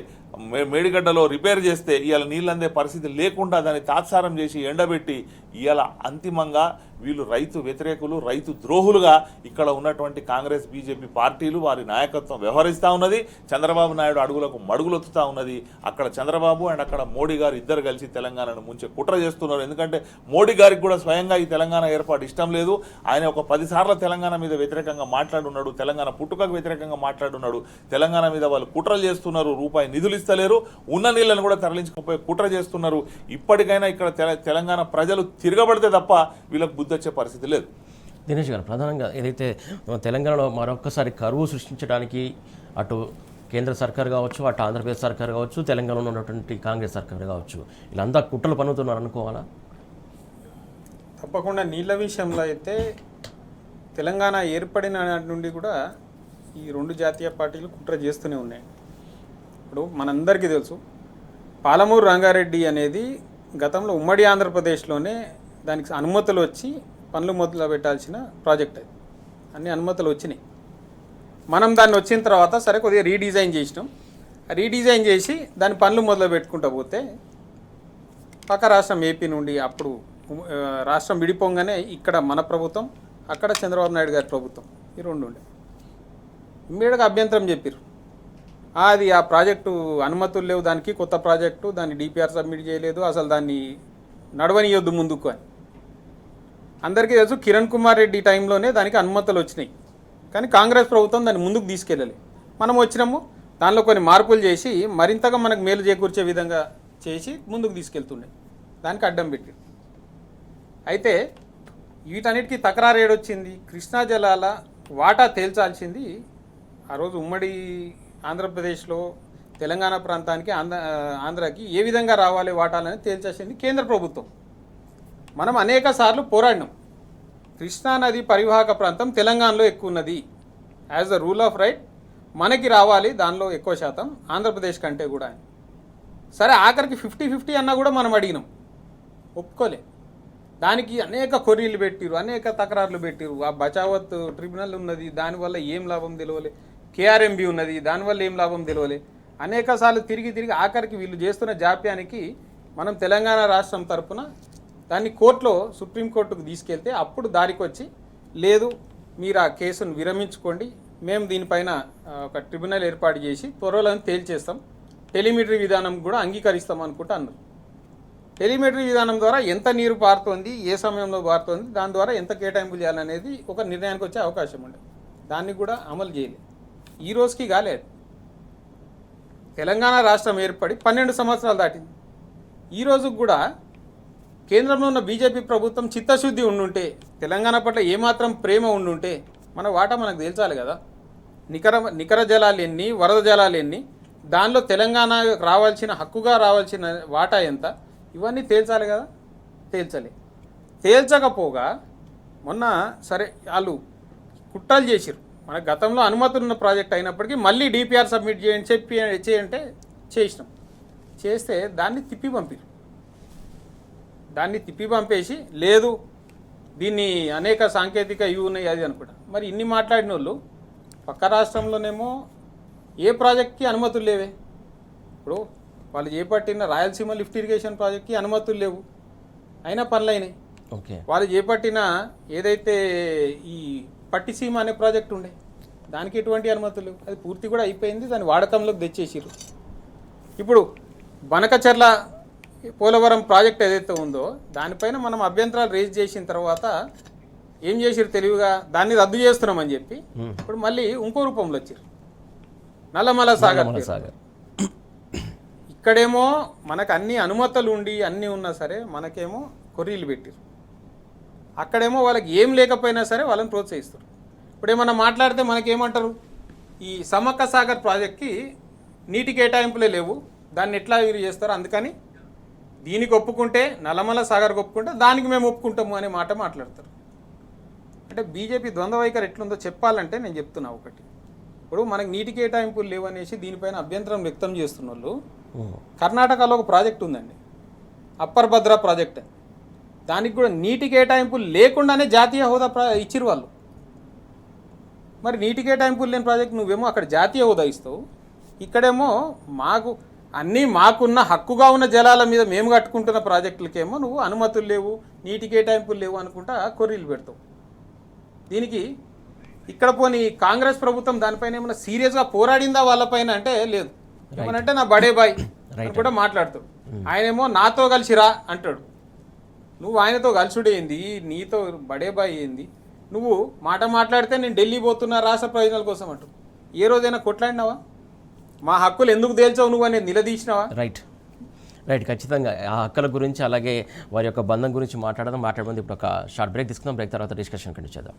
మేడిగడ్డలో రిపేర్ చేస్తే ఇవాళ నీళ్ళు అందే పరిస్థితి లేకుండా దాన్ని తాత్సారం చేసి ఎండబెట్టి ఇవాళ అంతిమంగా వీళ్ళు రైతు వ్యతిరేకులు, రైతు ద్రోహులుగా ఇక్కడ ఉన్నటువంటి కాంగ్రెస్ బీజేపీ పార్టీలు వారి నాయకత్వం వ్యవహరిస్తూ ఉన్నది. చంద్రబాబు నాయుడు అడుగులకు మడుగులొత్తుతూ ఉన్నది. అక్కడ చంద్రబాబు అండ్ అక్కడ మోడీ గారు ఇద్దరు కలిసి తెలంగాణను ముంచే కుట్ర చేస్తున్నారు. ఎందుకంటే మోడీ గారికి కూడా స్వయంగా ఈ తెలంగాణ ఏర్పాటు ఇష్టం లేదు. ఆయన ఒక 10 సార్లు తెలంగాణ మీద వ్యతిరేకంగా మాట్లాడున్నాడు, తెలంగాణ పుట్టుకకు వ్యతిరేకంగా మాట్లాడున్నాడు. తెలంగాణ మీద వాళ్ళు కుట్రలు చేస్తున్నారు, రూపాయి నిధులు ఇస్తలేరు, ఉన్న నీళ్లను కూడా తరలించకపోయే కుట్ర చేస్తున్నారు. ఇప్పటికైనా ఇక్కడ తెలంగాణ ప్రజలు తిరగబడితే తప్ప వీళ్ళకి బుద్ధి వచ్చే పరిస్థితి లేదు. దినేష్ గారు, ప్రధానంగా ఏదైతే తెలంగాణలో మరొక్కసారి కరువు సృష్టించడానికి అటు కేంద్ర సర్కార్ కావచ్చు, అటు ఆంధ్రప్రదేశ్ సర్కార్ కావచ్చు, తెలంగాణలో ఉన్నటువంటి కాంగ్రెస్ సర్కార్ కావచ్చు, వీళ్ళంతా కుట్రలు పన్నుతున్నారు అనుకోవాలా? తప్పకుండా. నీళ్ళ విషయంలో అయితే తెలంగాణ ఏర్పడిన నాటి నుండి కూడా ఈ 2 జాతీయ పార్టీలు కుట్ర చేస్తూనే ఉన్నాయి. ఇప్పుడు మనందరికీ తెలుసు, పాలమూరు రంగారెడ్డి అనేది గతంలో ఉమ్మడి ఆంధ్రప్రదేశ్లోనే దానికి అనుమతులు వచ్చి పనులు మొదలు పెట్టాల్సిన ప్రాజెక్ట్. అది అన్ని అనుమతులు వచ్చినాయి. మనం దాన్ని వచ్చిన తర్వాత సరే కొద్దిగా రీడిజైన్ చేసినాం. రీడిజైన్ చేసి దాని పనులు మొదలు పెట్టుకుంటూ పోతే పక్క రాష్ట్రం ఏపీ నుండి అప్పుడు రాష్ట్రం విడిపోగానే ఇక్కడ మన ప్రభుత్వం, అక్కడ చంద్రబాబు నాయుడు గారి ప్రభుత్వం, ఈ 2 ఉండే. ఇమ్మీడియట్గా అభ్యంతరం చెప్పారు. అది ఆ ప్రాజెక్టు అనుమతులు లేవు, దానికి కొత్త ప్రాజెక్టు, దాన్ని డిపిఆర్ సబ్మిట్ చేయలేదు, అసలు దాన్ని నడవనియొద్దు ముందుకు అని. అందరికీ తెలుసు, కిరణ్ కుమార్ రెడ్డి టైంలోనే దానికి అనుమతులు వచ్చినాయి. కానీ కాంగ్రెస్ ప్రభుత్వం దాన్ని ముందుకు తీసుకెళ్ళాలి. మనం వచ్చినాము, దానిలో కొన్ని మార్పులు చేసి మరింతగా మనకు మేలు చేకూర్చే విధంగా చేసి ముందుకు తీసుకెళ్తుండే, దానికి అడ్డం పెట్టి. అయితే వీటన్నిటికీ తకరారు ఏడొచ్చింది? కృష్ణా జలాల వాటా తేల్చాల్సింది ఆ రోజు ఉమ్మడి ఆంధ్రప్రదేశ్లో తెలంగాణ ప్రాంతానికి ఆంధ్రాకి ఏ విధంగా రావాలి వాటాలని తేల్చాల్సింది కేంద్ర ప్రభుత్వం. మనం అనేక సార్లు పోరాడినాం. కృష్ణానది పరివాహక ప్రాంతం తెలంగాణలో ఎక్కువ ఉన్నది, as the rule of right మనకి రావాలి దానిలో ఎక్కువ శాతం ఆంధ్రప్రదేశ్ కంటే కూడా. సరే ఆఖరికి 50-50 అన్నా కూడా మనం అడిగినాం, ఒప్పుకోలే. దానికి అనేక కొర్రీలు పెట్టిరు, అనేక తకరారులు పెట్టిరు. ఆ బచావత్ ట్రిబ్యునల్ ఉన్నది, దానివల్ల ఏం లాభం తెలియలే. కేఆర్ఎంబి ఉన్నది, దానివల్ల ఏం లాభం తెలియలే. అనేక సార్లు తిరిగి ఆఖరికి వీళ్ళు చేస్తున్న జాప్యానికి మనం తెలంగాణ రాష్ట్రం తరఫున దాన్ని కోర్టులో సుప్రీంకోర్టుకు తీసుకెళ్తే అప్పుడు దారికి వచ్చి లేదు మీరు ఆ కేసును విరమించుకోండి, మేము దీనిపైన ఒక ట్రిబ్యునల్ ఏర్పాటు చేసి త్వరలో తేల్చేస్తాం, టెలిమెట్రీ విధానం కూడా అంగీకరిస్తాం అనుకుంటా అన్నారు. టెలిమెట్రీ విధానం ద్వారా ఎంత నీరు పారుతోంది, ఏ సమయంలో పారుతోంది, దాని ద్వారా ఎంత కేటాయింపు చేయాలనేది ఒక నిర్ణయానికి వచ్చే అవకాశం ఉండేది. దాన్ని కూడా అమలు చేయలేదు. ఈ రోజుకి కాలేదు. తెలంగాణ రాష్ట్రం ఏర్పడి 12 సంవత్సరాలు దాటింది. ఈ రోజుకు కూడా కేంద్రంలో ఉన్న బీజేపీ ప్రభుత్వం చిత్తశుద్ధి ఉండుంటే, తెలంగాణ పట్ల ఏమాత్రం ప్రేమ ఉండుంటే మన వాటా మనకు తేల్చాలి కదా. నికర జలాలు ఎన్ని, వరద జలాలు ఎన్ని, దానిలో తెలంగాణ రావాల్సిన హక్కుగా రావాల్సిన వాటా ఎంత, ఇవన్నీ తేల్చాలి కదా. తేల్చకపోగా మొన్న సరే వాళ్ళు కుట్రలు చేసిరు. మన గతంలో అనుమతులు ఉన్న ప్రాజెక్ట్ అయినప్పటికీ మళ్ళీ డిపిఆర్ సబ్మిట్ చేయంటే చేసినాం. చేస్తే దాన్ని తిప్పి పంపేసి లేదు దీన్ని అనేక సాంకేతిక ఇవి ఉన్నాయి అది అనుకుంటా. మరి ఇన్ని మాట్లాడిన వాళ్ళు పక్క రాష్ట్రంలోనేమో ఏ ప్రాజెక్ట్కి అనుమతులు లేవే. ఇప్పుడు వాళ్ళు చేపట్టిన రాయలసీమ లిఫ్ట్ ఇరిగేషన్ ప్రాజెక్ట్కి అనుమతులు లేవు, అయినా పనులైనాయి. ఓకే, వాళ్ళు చేపట్టిన ఏదైతే ఈ పట్టిసీమ అనే ప్రాజెక్ట్ ఉండే దానికి ఎటువంటి అనుమతులు లేవు, అది పూర్తి కూడా అయిపోయింది, దాన్ని వాడకంలోకి తెచ్చేసారు. ఇప్పుడు బనకచర్ల పోలవరం ప్రాజెక్ట్ ఏదైతే ఉందో దానిపైన మనం అభ్యంతరాలు రేజ్ చేసిన తర్వాత ఏం చేసిరు తెలివిగా, దాన్ని రద్దు చేస్తున్నామని చెప్పి ఇప్పుడు మళ్ళీ ఇంకో రూపంలో వచ్చారు నల్లమల సాగర్. ఇక్కడేమో మనకు అన్ని అనుమతులు ఉండి అన్నీ ఉన్నా సరే మనకేమో కొర్రీలు పెట్టారు, అక్కడేమో వాళ్ళకి ఏం లేకపోయినా సరే వాళ్ళని ప్రోత్సహిస్తారు. ఇప్పుడు ఏమన్నా మాట్లాడితే మనకేమంటారు, ఈ సమ్మక్క సాగర్ ప్రాజెక్ట్కి నీటి కేటాయింపులే లేవు, దాన్ని ఎట్లా వీరు చేస్తారు, అందుకని దీనికి ఒప్పుకుంటే నల్లమల సాగర్కి ఒప్పుకుంటే దానికి మేము ఒప్పుకుంటాము అనే మాట మాట్లాడతారు. అంటే బీజేపీ ద్వంద్వ వైఖరి ఎట్లుందో చెప్పాలంటే నేను చెప్తున్నా ఒకటి. ఇప్పుడు మనకి నీటి కేటాయింపులు లేవనేసి దీనిపైన అభ్యంతరం వ్యక్తం చేస్తున్న వాళ్ళు, కర్ణాటకలో ఒక ప్రాజెక్ట్ ఉందండి అప్పర్ భద్ర ప్రాజెక్ట్, దానికి కూడా నీటి కేటాయింపులు లేకుండానే జాతీయ హోదా ఇచ్చిరు వాళ్ళు. మరి నీటి కేటాయింపులు లేని ప్రాజెక్ట్ నువ్వేమో అక్కడ జాతీయ హోదా ఇస్తావు, ఇక్కడేమో మాకున్న హక్కుగా ఉన్న జలాల మీద మేము కట్టుకుంటున్న ప్రాజెక్టులకేమో నువ్వు అనుమతులు లేవు, నీటి కేటాయింపులు లేవు అనుకుంటా కొర్రీలు పెడతావు. దీనికి ఇక్కడ పోనీ కాంగ్రెస్ ప్రభుత్వం దానిపైన ఏమైనా సీరియస్గా పోరాడిందా వాళ్ళపైన అంటే లేదు. ఏమనంటే నా బడే బాయ్ అని కూడా మాట్లాడతాడు. ఆయనేమో నాతో కలిసిరా అంటాడు. నువ్వు ఆయనతో కలిసుడే ఏంది, నీతో బడే బాయ్ ఏంది, నువ్వు మాట మాట్లాడితే నేను ఢిల్లీ పోతున్నా రాష్ట్ర ప్రయోజనాల కోసం అంటూ ఏ రోజైనా కొట్లాడినావా, మా హక్కులు ఎందుకు తేల్చావు నువ్వు అనేది నిలదీసినావా? రైట్ ఖచ్చితంగా ఆ హక్కుల గురించి అలాగే వారి యొక్క బంధం గురించి మాట్లాడమంది. ఇప్పుడు ఒక షార్ట్ బ్రేక్ తీసుకుందాం, బ్రేక్ తర్వాత డిస్కషన్ కంటిన్యూ చేద్దాం.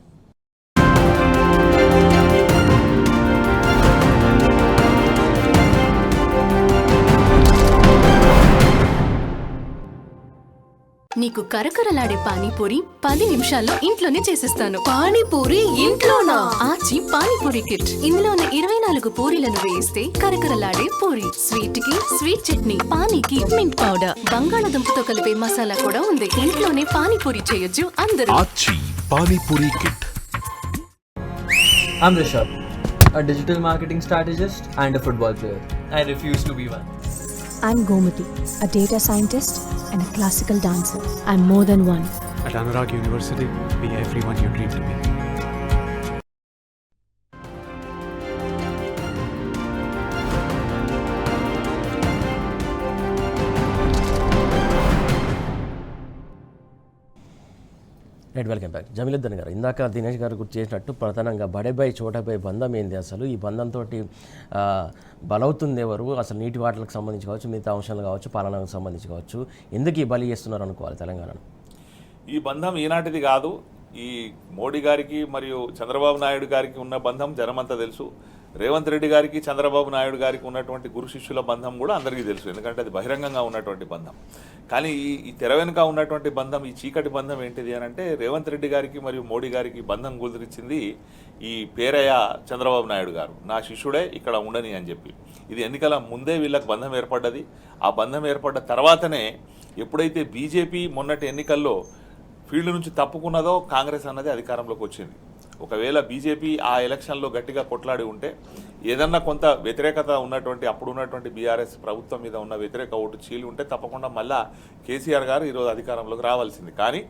నీకు కరకరలాడే పానీపూరి 10 నిమిషాల్లో ఇంట్లోనే చేసిస్తాను. పానీపూరి ఇంట్లోనా? ఆచి పానీపూరి కిట్. ఇందులో ఉన్న 24 పూరీలను వేయిస్తే కరకరలాడే పూరి, స్వీట్ కి స్వీట్ చట్నీ, పానీకి మింట్ పౌడర్, బంగాళాదుంపతో కలిపే మసాలా కూడా ఉంది. ఇంట్లోనే పానీపూరి చేయొచ్చు అందరూ. ఆచి panipuri kit. I'm Rishabh, a digital marketing strategist and a football player. I refuse to be one. I'm Gomati, a data scientist and a classical dancer. I'm more than one. At Anurag University, be everyone you dream to be. Right, welcome back. Jamiluddin గారు, ఇందాక దినేష్ గారు గుర్తు చేసినట్టు ప్రధానంగా బడేబాయ్ చోటాబాయ్ బంధం ఏంది, అసలు ఈ బంధంతో బలవుతుంది ఎవరు, అసలు నీటి వాటర్లకు సంబంధించి కావచ్చు, మిగతా అంశాలు కావచ్చు, పాలనకు సంబంధించి కావచ్చు, ఎందుకు ఈ బలి చేస్తున్నారు అనుకోవాలి తెలంగాణను? ఈ బంధం ఈనాటిది కాదు. ఈ మోడీ గారికి మరియు చంద్రబాబు నాయుడు గారికి ఉన్న బంధం జనమంతా తెలుసు. రేవంత్ రెడ్డి గారికి చంద్రబాబు నాయుడు గారికి ఉన్నటువంటి గురు శిష్యుల బంధం కూడా అందరికీ తెలుసు, ఎందుకంటే అది బహిరంగంగా ఉన్నటువంటి బంధం. కానీ ఈ తెర వెనుక ఉన్నటువంటి బంధం, ఈ చీకటి బంధం ఏంటిది అని అంటే, రేవంత్ రెడ్డి గారికి మరియు మోడీ గారికి బంధం కుదిరించింది ఈ పేరయ్య చంద్రబాబు నాయుడు గారు. నా శిష్యుడే ఇక్కడ ఉండని అని చెప్పి. ఇది ఎన్నికల ముందే వీళ్ళకి బంధం ఏర్పడ్డది. ఆ బంధం ఏర్పడ్డ తర్వాతనే ఎప్పుడైతే బీజేపీ మొన్నటి ఎన్నికల్లో ఫీల్డ్ నుంచి తప్పుకున్నదో కాంగ్రెస్ అన్నది అధికారంలోకి వచ్చింది. ఒకవేళ బీజేపీ ఆ ఎలక్షన్లో గట్టిగా కొట్లాడి ఉంటే, ఏదన్నా కొంత వ్యతిరేకత ఉన్నటువంటి అప్పుడు ఉన్నటువంటి బీఆర్ఎస్ ప్రభుత్వం మీద ఉన్న వ్యతిరేక ఓటు చీలి ఉంటే తప్పకుండా మళ్ళా కేసీఆర్ గారు ఈరోజు అధికారంలోకి రావాల్సింది. కానీ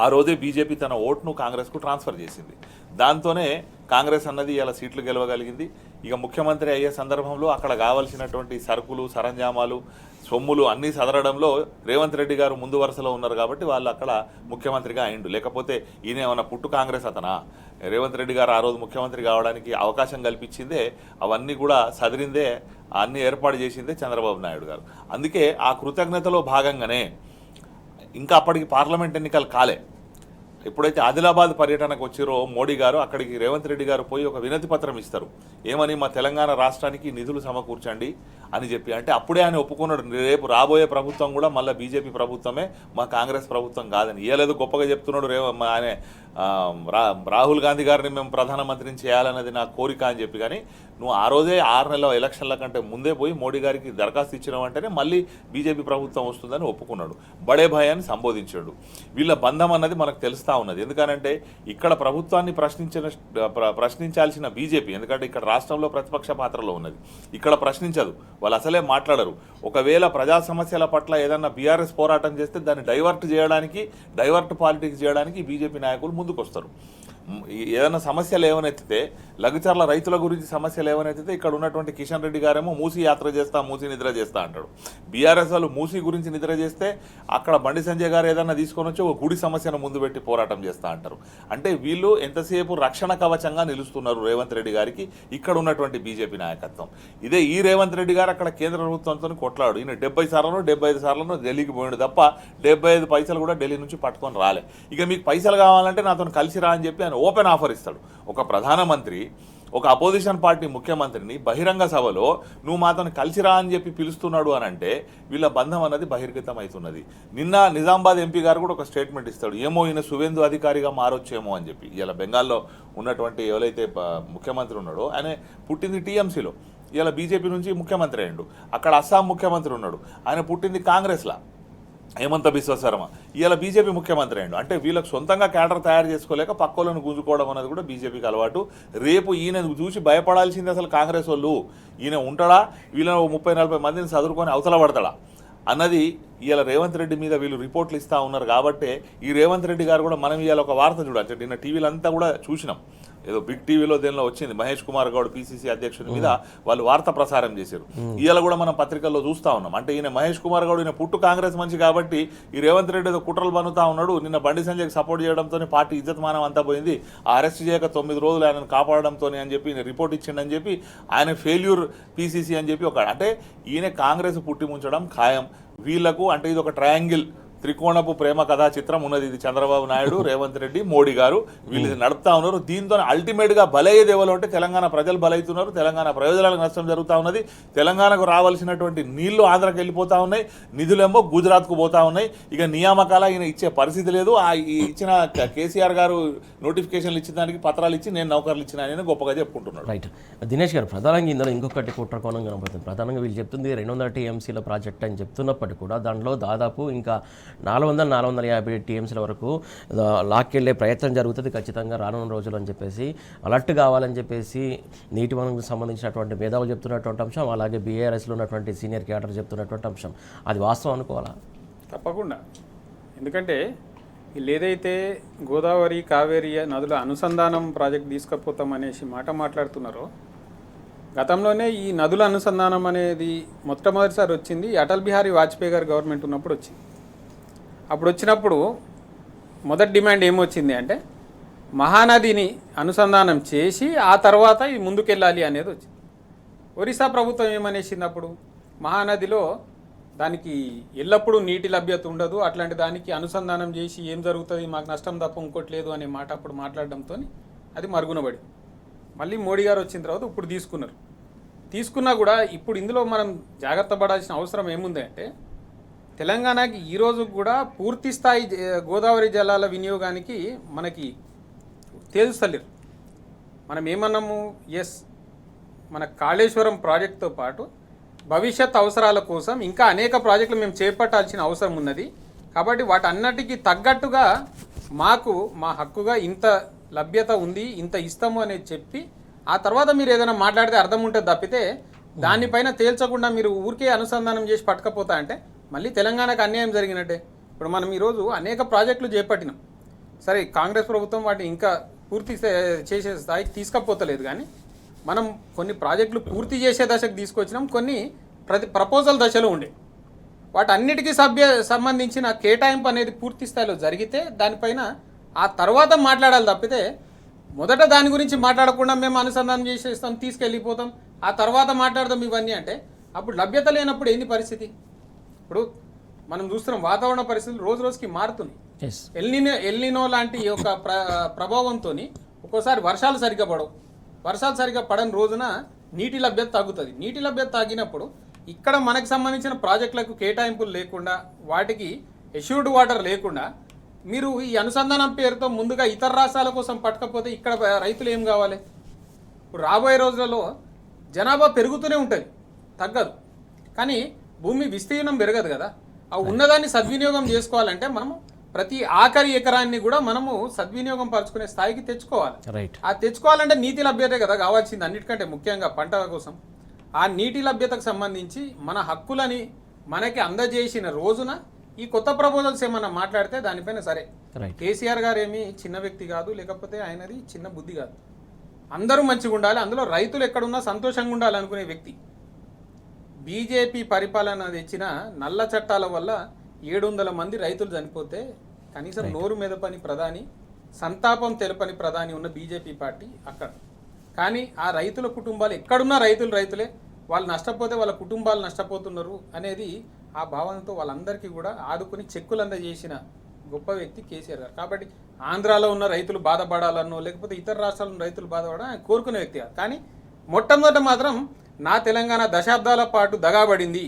ఆ రోజే బీజేపీ తన ఓటును కాంగ్రెస్కు ట్రాన్స్ఫర్ చేసింది. దాంతోనే కాంగ్రెస్ అన్నది ఇలా సీట్లు గెలవగలిగింది. ఇక ముఖ్యమంత్రి అయ్యే సందర్భంలో అక్కడ కావాల్సినటువంటి సరుకులు, సరంజామాలు, సొమ్ములు అన్నీ సదరడంలో రేవంత్ రెడ్డి గారు ముందు వరుసలో ఉన్నారు కాబట్టి వాళ్ళు అక్కడ ముఖ్యమంత్రిగా అయిండు. లేకపోతే ఈయన ఏమన్నా పుట్టు కాంగ్రెస్ అతనా? రేవంత్ రెడ్డి గారు ఆ రోజు ముఖ్యమంత్రి కావడానికి అవకాశం కల్పించిందే, అవన్నీ కూడా సదిరిందే, అన్నీ ఏర్పాటు చేసిందే చంద్రబాబు నాయుడు గారు. అందుకే ఆ కృతజ్ఞతలో భాగంగానే ఇంకా అప్పటికి పార్లమెంట్ ఎన్నికలు కాలే, ఎప్పుడైతే ఆదిలాబాద్ పర్యటనకు వచ్చిరో మోడీ గారు, అక్కడికి రేవంత్ రెడ్డి గారు పోయి ఒక వినతి పత్రం ఇస్తారు. ఏమని, మా తెలంగాణ రాష్ట్రానికి నిధులు సమకూర్చండి అని చెప్పి. అంటే అప్పుడే ఆయన ఒప్పుకున్నాడు, రేపు రాబోయే ప్రభుత్వం కూడా మళ్ళీ బీజేపీ ప్రభుత్వమే, మా కాంగ్రెస్ ప్రభుత్వం కాదని. ఇయ్యలేదు గొప్పగా చెప్తున్నాడు ఆయన రాహుల్ గాంధీ గారిని మేము ప్రధానమంత్రిని చేయాలన్నది నా కోరిక అని చెప్పి. కానీ నువ్వు ఆ రోజే 6 నెలల ఎలక్షన్ల కంటే ముందే పోయి మోడీ గారికి దరఖాస్తు ఇచ్చినావంటేనే మళ్ళీ బీజేపీ ప్రభుత్వం వస్తుందని ఒప్పుకున్నాడు. బడే భాయ్ అని సంబోధించాడు. వీళ్ళ బంధం అన్నది మనకు తెలుస్తూ ఉన్నది. ఎందుకనంటే ఇక్కడ ప్రభుత్వాన్ని ప్రశ్నించాల్సిన బీజేపీ, ఎందుకంటే ఇక్కడ రాష్ట్రంలో ప్రతిపక్ష పాత్రలో ఉన్నది, ఇక్కడ ప్రశ్నించదు, వాళ్ళు అసలే మాట్లాడరు. ఒకవేళ ప్రజా సమస్యల పట్ల ఏదన్నా బీఆర్ఎస్ పోరాటం చేస్తే దాన్ని డైవర్ట్ పాలిటిక్స్ చేయడానికి బీజేపీ నాయకులు ముందుకు వస్తారు. ఏదైనా సమస్యలు ఏమనెత్తితే, లఘుచర్ల రైతుల గురించి సమస్యలు ఏమనెత్తితే ఇక్కడ ఉన్నటువంటి కిషన్ రెడ్డి గారేమో మూసి యాత్ర చేస్తా, మూసి నిద్ర చేస్తా అంటాడు. బీఆర్ఎస్ వాళ్ళు మూసి గురించి నిద్ర చేస్తే అక్కడ బండి సంజయ్ గారు ఏదన్నా తీసుకొని వచ్చి ఒక గుడి సమస్యను ముందు పెట్టి పోరాటం చేస్తా అంటారు. అంటే వీళ్ళు ఎంతసేపు రక్షణ కవచంగా నిలుస్తున్నారు రేవంత్ రెడ్డి గారికి ఇక్కడ ఉన్నటువంటి బీజేపీ నాయకత్వం. ఇదే ఈ రేవంత్ రెడ్డి గారు అక్కడ కేంద్ర ప్రభుత్వంతో కొట్లాడు. ఈయన 70 సార్లను 75 సార్లను ఢిల్లీకి పోయాడు తప్ప 75 పైసలు కూడా ఢిల్లీ నుంచి పట్టుకొని రాలే. ఇక మీకు పైసలు కావాలంటే నాతో కలిసి రా అని చెప్పి ఆయన ఓపెన్ ఆఫర్ ఇస్తాడు. ఒక ప్రధానమంత్రి ఒక అపోజిషన్ పార్టీ ముఖ్యమంత్రిని బహిరంగ సభలో నువ్వు మాతో కలిసిరా అని చెప్పి పిలుస్తున్నాడు అని అంటే వీళ్ళ బంధం అన్నది బహిర్గతం అవుతున్నది. నిన్న నిజామాబాద్ ఎంపీ గారు కూడా ఒక స్టేట్మెంట్ ఇస్తాడు, ఏమో ఈయన సువేందు అధికారిగా మారొచ్చేమో అని చెప్పి. ఇలా బెంగాల్లో ఉన్నటువంటి ఎవరైతే ముఖ్యమంత్రి ఉన్నాడో ఆయన పుట్టింది టీఎంసీలో, ఇలా బీజేపీ నుంచి ముఖ్యమంత్రి అయ్యాడు. అక్కడ అస్సాం ముఖ్యమంత్రి ఉన్నాడు, ఆయన పుట్టింది కాంగ్రెస్లా, హేమంత బిశ్వ శర్మ, ఇలా బీజేపీ ముఖ్యమంత్రి అయ్యాడు. అంటే వీళ్ళకి సొంతంగా క్యాడర్ తయారు చేసుకోలేక పక్కోళ్ళను గుంజుకోవడం అనేది కూడా బీజేపీకి అలవాటు. రేపు ఈయన చూసి భయపడాల్సింది అసలు కాంగ్రెస్ వాళ్ళు, ఈయన ఉంటాడా, వీళ్ళని 30-40 మందిని చదువుకొని అవతల పడతాడా అన్నది ఇవాళ రేవంత్ రెడ్డి మీద వీళ్ళు రిపోర్ట్లు ఇస్తూ ఉన్నారు. కాబట్టి ఈ రేవంత్ రెడ్డి గారు కూడా మనం ఇవాళ ఒక వార్త చూడచ్చు, నిన్న టీవీలంతా కూడా చూసినాం, ఏదో బిగ్ టీవీలో దేనిలో వచ్చింది, మహేష్ కుమార్ గౌడ్ పిసిసి అధ్యక్షుడి మీద వాళ్ళు వార్త ప్రసారం చేశారు. ఇవాళ కూడా మనం పత్రికల్లో చూస్తూ ఉన్నాం. అంటే ఈయన మహేష్ కుమార్ గౌడ్ ఈయన పుట్టు కాంగ్రెస్ మంచి కాబట్టి ఈ రేవంత్ రెడ్డి ఏదో కుట్రలు బనుతా ఉన్నాడు, నిన్న బండి సంజయ్కి సపోర్ట్ చేయడంతో పార్టీ ఇజ్జతమానం అంతా పోయింది, అరెస్ట్ చేయక 9 రోజులు ఆయనను కాపాడడంతో అని చెప్పి ఈయన రిపోర్ట్ ఇచ్చిండని చెప్పి ఆయన ఫెయిల్యూర్ పిసిసి అని చెప్పి ఒక, అంటే ఈయన కాంగ్రెస్ పుట్టి ముంచడం ఖాయం వీళ్లకు. అంటే ఇది ఒక ట్రయాంగిల్ త్రికోణపు ప్రేమ కథా చిత్రం ఉన్నది. ఇది చంద్రబాబు నాయుడు, రేవంత్ రెడ్డి, మోడీ గారు వీళ్ళు నడుపుతా ఉన్నారు. దీంతో అల్టిమేట్గా బలయ్యేది ఎవరు అంటే తెలంగాణ ప్రజలు బలవుతున్నారు, తెలంగాణ ప్రయోజనాలకు నష్టం జరుగుతూ ఉన్నది, తెలంగాణకు రావాల్సినటువంటి నీళ్లు ఆంధ్రాకి వెళ్ళిపోతూ ఉన్నాయి, నిధులేమో గుజరాత్కు పోతా ఉన్నాయి. ఇక నియామకాల ఈయన ఇచ్చే పరిస్థితి లేదు. ఆ ఇచ్చిన కేసీఆర్ గారు నోటిఫికేషన్లు ఇచ్చిన దానికి పత్రాలు ఇచ్చి నేను నౌకర్లు ఇచ్చిన ఆయన గొప్పగా చెప్పుకుంటున్నాడు. రైట్. దినేష్ గారు, ప్రధానంగా ఇందులో ఇంకొకటి కుట్ర కోణం కనబడుతుంది. ప్రధానంగా వీళ్ళు చెప్తుంది 200 టీఎంసీల ప్రాజెక్ట్ అని చెప్తున్నప్పటికీ కూడా దాంట్లో దాదాపు ఇంకా 400-450 టీఎంసీల వరకు లాక్కెళ్లే ప్రయత్నం జరుగుతుంది ఖచ్చితంగా రానున్న రోజులు అని చెప్పేసి, అలర్ట్ కావాలని చెప్పేసి నీటి వనరులకు సంబంధించినటువంటి మేధావులు చెప్తున్నటువంటి అంశం, అలాగే బీఆర్ఎస్లో ఉన్నటువంటి సీనియర్ క్యాడర్ చెప్తున్నటువంటి అంశం, అది వాస్తవం అనుకోవాలా? తప్పకుండా. ఎందుకంటే వీళ్ళు ఏదైతే గోదావరి కావేరి నదుల అనుసంధానం ప్రాజెక్ట్ తీసుకుపోతాం అనేసి మాట మాట్లాడుతున్నారో, గతంలోనే ఈ నదుల అనుసంధానం అనేది మొట్టమొదటిసారి వచ్చింది అటల్ బిహారీ వాజ్పేయి గారు గవర్నమెంట్ ఉన్నప్పుడు వచ్చింది. అప్పుడు వచ్చినప్పుడు మొదటి డిమాండ్ ఏమొచ్చింది అంటే మహానదిని అనుసంధానం చేసి ఆ తర్వాత ఇది ముందుకెళ్ళాలి అనేది వచ్చింది. ఒరిస్సా ప్రభుత్వం ఏమనేసింది అప్పుడు, మహానదిలో దానికి ఎల్లప్పుడూ నీటి లభ్యత ఉండదు, అట్లాంటి దానికి అనుసంధానం చేసి ఏం జరుగుతుంది, మాకు నష్టం తప్ప ఇంకోటి లేదు అనే మాట అప్పుడు మాట్లాడడంతో అది మరుగునబడి, మళ్ళీ మోడీ గారు వచ్చిన తర్వాత ఇప్పుడు తీసుకున్నా కూడా ఇప్పుడు ఇందులో మనం జాగ్రత్త పడాల్సిన అవసరం ఏముంది అంటే, తెలంగాణకి ఈరోజు కూడా పూర్తి స్థాయి గోదావరి జలాల వినియోగానికి మనకి తేల్చలేరు. మనం ఏమన్నాము, ఎస్ మన కాళేశ్వరం ప్రాజెక్టుతో పాటు భవిష్యత్ అవసరాల కోసం ఇంకా అనేక ప్రాజెక్టులు మేము చేపట్టాల్సిన అవసరం ఉన్నది. కాబట్టి వాటన్నిటికీ తగ్గట్టుగా మాకు మా హక్కుగా ఇంత లభ్యత ఉంది, ఇంత ఇస్తాము అనేది చెప్పి ఆ తర్వాత మీరు ఏదైనా మాట్లాడితే అర్థం ఉంటుంది తప్పితే దానిపైన తేల్చకుండా మీరు ఊరికే అనుసంధానం చేసి పట్టుకపోతా అంటే మళ్ళీ తెలంగాణకు అన్యాయం జరిగినట్టే. ఇప్పుడు మనం ఈరోజు అనేక ప్రాజెక్టులు చేపట్టినాం, సరే కాంగ్రెస్ ప్రభుత్వం వాటిని ఇంకా పూర్తి చేసే స్థాయికి తీసుకపోతలేదు, కానీ మనం కొన్ని ప్రాజెక్టులు పూర్తి చేసే దశకు తీసుకొచ్చినాం, కొన్ని ప్రపోజల్ దశలో ఉండే వాటన్నిటికీ సంబంధించిన కేటాయింపు అనేది పూర్తి స్థాయిలో జరిగితే దానిపైన ఆ తర్వాత మాట్లాడాలి తప్పితే మొదట దాని గురించి మాట్లాడకుండా మేము అనుసంధానం చేసేస్తాం తీసుకెళ్ళిపోతాం ఆ తర్వాత మాట్లాడదాం ఇవన్నీ అంటే అప్పుడు లభ్యత లేనప్పుడు ఏంది పరిస్థితి? ఇప్పుడు మనం చూస్తున్నాం వాతావరణ పరిస్థితులు రోజు రోజుకి మారుతున్నాయి. ఎస్ ఎల్నినో లాంటి ఒక ప్రభావంతో ఒక్కోసారి వర్షాలు సరిగ్గా పడవు. వర్షాలు సరిగ్గా పడని రోజున నీటి లభ్యత తగ్గుతుంది. నీటి లభ్యత తగ్గినప్పుడు ఇక్కడ మనకు సంబంధించిన ప్రాజెక్టులకు కేటాయింపులు లేకుండా, వాటికి ఎష్యూర్డ్ వాటర్ లేకుండా మీరు ఈ అనుసంధానం పేరుతో ముందుగా ఇతర రాష్ట్రాల కోసం పట్టకపోతే ఇక్కడ రైతులు ఏం కావాలి? ఇప్పుడు రాబోయే రోజులలో జనాభా పెరుగుతూనే ఉంటుంది, తగ్గదు. కానీ భూమి విస్తీర్ణం పెరగదు కదా. ఆ ఉన్నదాన్ని సద్వినియోగం చేసుకోవాలంటే మనము ప్రతి ఆఖరి ఎకరాన్ని కూడా మనము సద్వినియోగం పరుచుకునే స్థాయికి తెచ్చుకోవాలి. రైట్. ఆ తెచ్చుకోవాలంటే నీటి లభ్యతే కదా కావాల్సింది, అన్నిటికంటే ముఖ్యంగా పంట కోసం. ఆ నీటి లభ్యతకు సంబంధించి మన హక్కులని మనకి అందజేసిన రోజున ఈ కొత్త ప్రపోజల్స్ ఏమన్నా మాట్లాడితే దానిపైన సరే. రైట్. కేసీఆర్ గారు ఏమి చిన్న వ్యక్తి కాదు, లేకపోతే ఆయనది చిన్న బుద్ధి కాదు. అందరూ మంచిగా ఉండాలి, అందులో రైతులు ఎక్కడున్నా సంతోషంగా ఉండాలి అనుకునే వ్యక్తి. బీజేపీ పరిపాలన తెచ్చిన నల్ల చట్టాల వల్ల 700 మంది రైతులు చనిపోతే కనీసం నోరు మెదపని ప్రధాని, సంతాపం తెలపని ప్రధాని ఉన్న బీజేపీ పార్టీ అక్కడ. కానీ ఆ రైతుల కుటుంబాలు ఎక్కడున్నా రైతులే, వాళ్ళు నష్టపోతే వాళ్ళ కుటుంబాలు నష్టపోతున్నారు అనేది ఆ భావనతో వాళ్ళందరికీ కూడా ఆదుకుని చెక్కులు అందజేసిన గొప్ప వ్యక్తి కేసీఆర్ గారు. కాబట్టి ఆంధ్రాలో ఉన్న రైతులు బాధపడాలన్నో లేకపోతే ఇతర రాష్ట్రాల్లో ఉన్న రైతులు బాధపడాలని ఆయన కోరుకునే వ్యక్తి కాదు. కానీ మొట్టమొదట మాత్రం నా తెలంగాణ దశాబ్దాల పాటు దగాబడింది,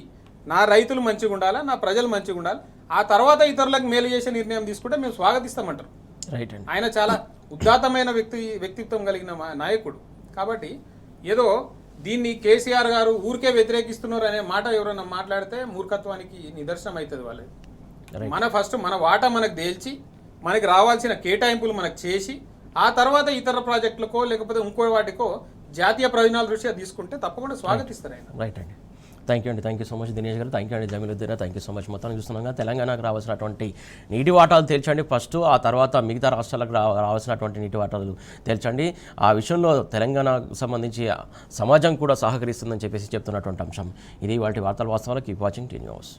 నా రైతులు మంచిగా ఉండాలా, నా ప్రజలు మంచిగా ఉండాలి, ఆ తర్వాత ఇతరులకు మేలు చేసే నిర్ణయం తీసుకుంటే మేము స్వాగతిస్తామంటారు. రైట్ అండి. ఆయన చాలా ఉదాత్తమైన వ్యక్తిత్వం కలిగిన నాయకుడు. కాబట్టి ఏదో దీన్ని కేసీఆర్ గారు ఊరికే వ్యతిరేకిస్తున్నారు అనే మాట ఎవరైనా మాట్లాడితే మూర్ఖత్వానికి నిదర్శనం అవుతుంది వాళ్ళది. మన వాటా మనకు తేల్చి మనకి రావాల్సిన కేటాయింపులు మనకు చేసి ఆ తర్వాత ఇతర ప్రాజెక్టులకో లేకపోతే ఇంకో వాటికో జాతీయ ప్రయోజనాల దృష్ట్యా తీసుకుంటే తప్పకుండా స్వాగతిస్తారు ఆయన. రైట్ అండి. Thank you so much Dinesh గారు. థ్యాంక్ యూ అండి Jamiluddin. Thank you so much. మొత్తం చూస్తున్నాగా తెలంగాణకు రావాల్సినటువంటి నీటి వాటాలు తేల్చండి ఫస్ట్, ఆ తర్వాత మిగతా రాష్ట్రాలకు రావాల్సినటువంటి నీటి వాటాలు తేల్చండి. ఆ విషయంలో తెలంగాణకు సంబంధించి సమాజం కూడా సహకరిస్తుందని చెప్పేసి చెప్తున్నటువంటి అంశం ఇది. వాటి వార్తల వాస్తవాలు కీప్ వాచింగ్ టీ న్యూస్.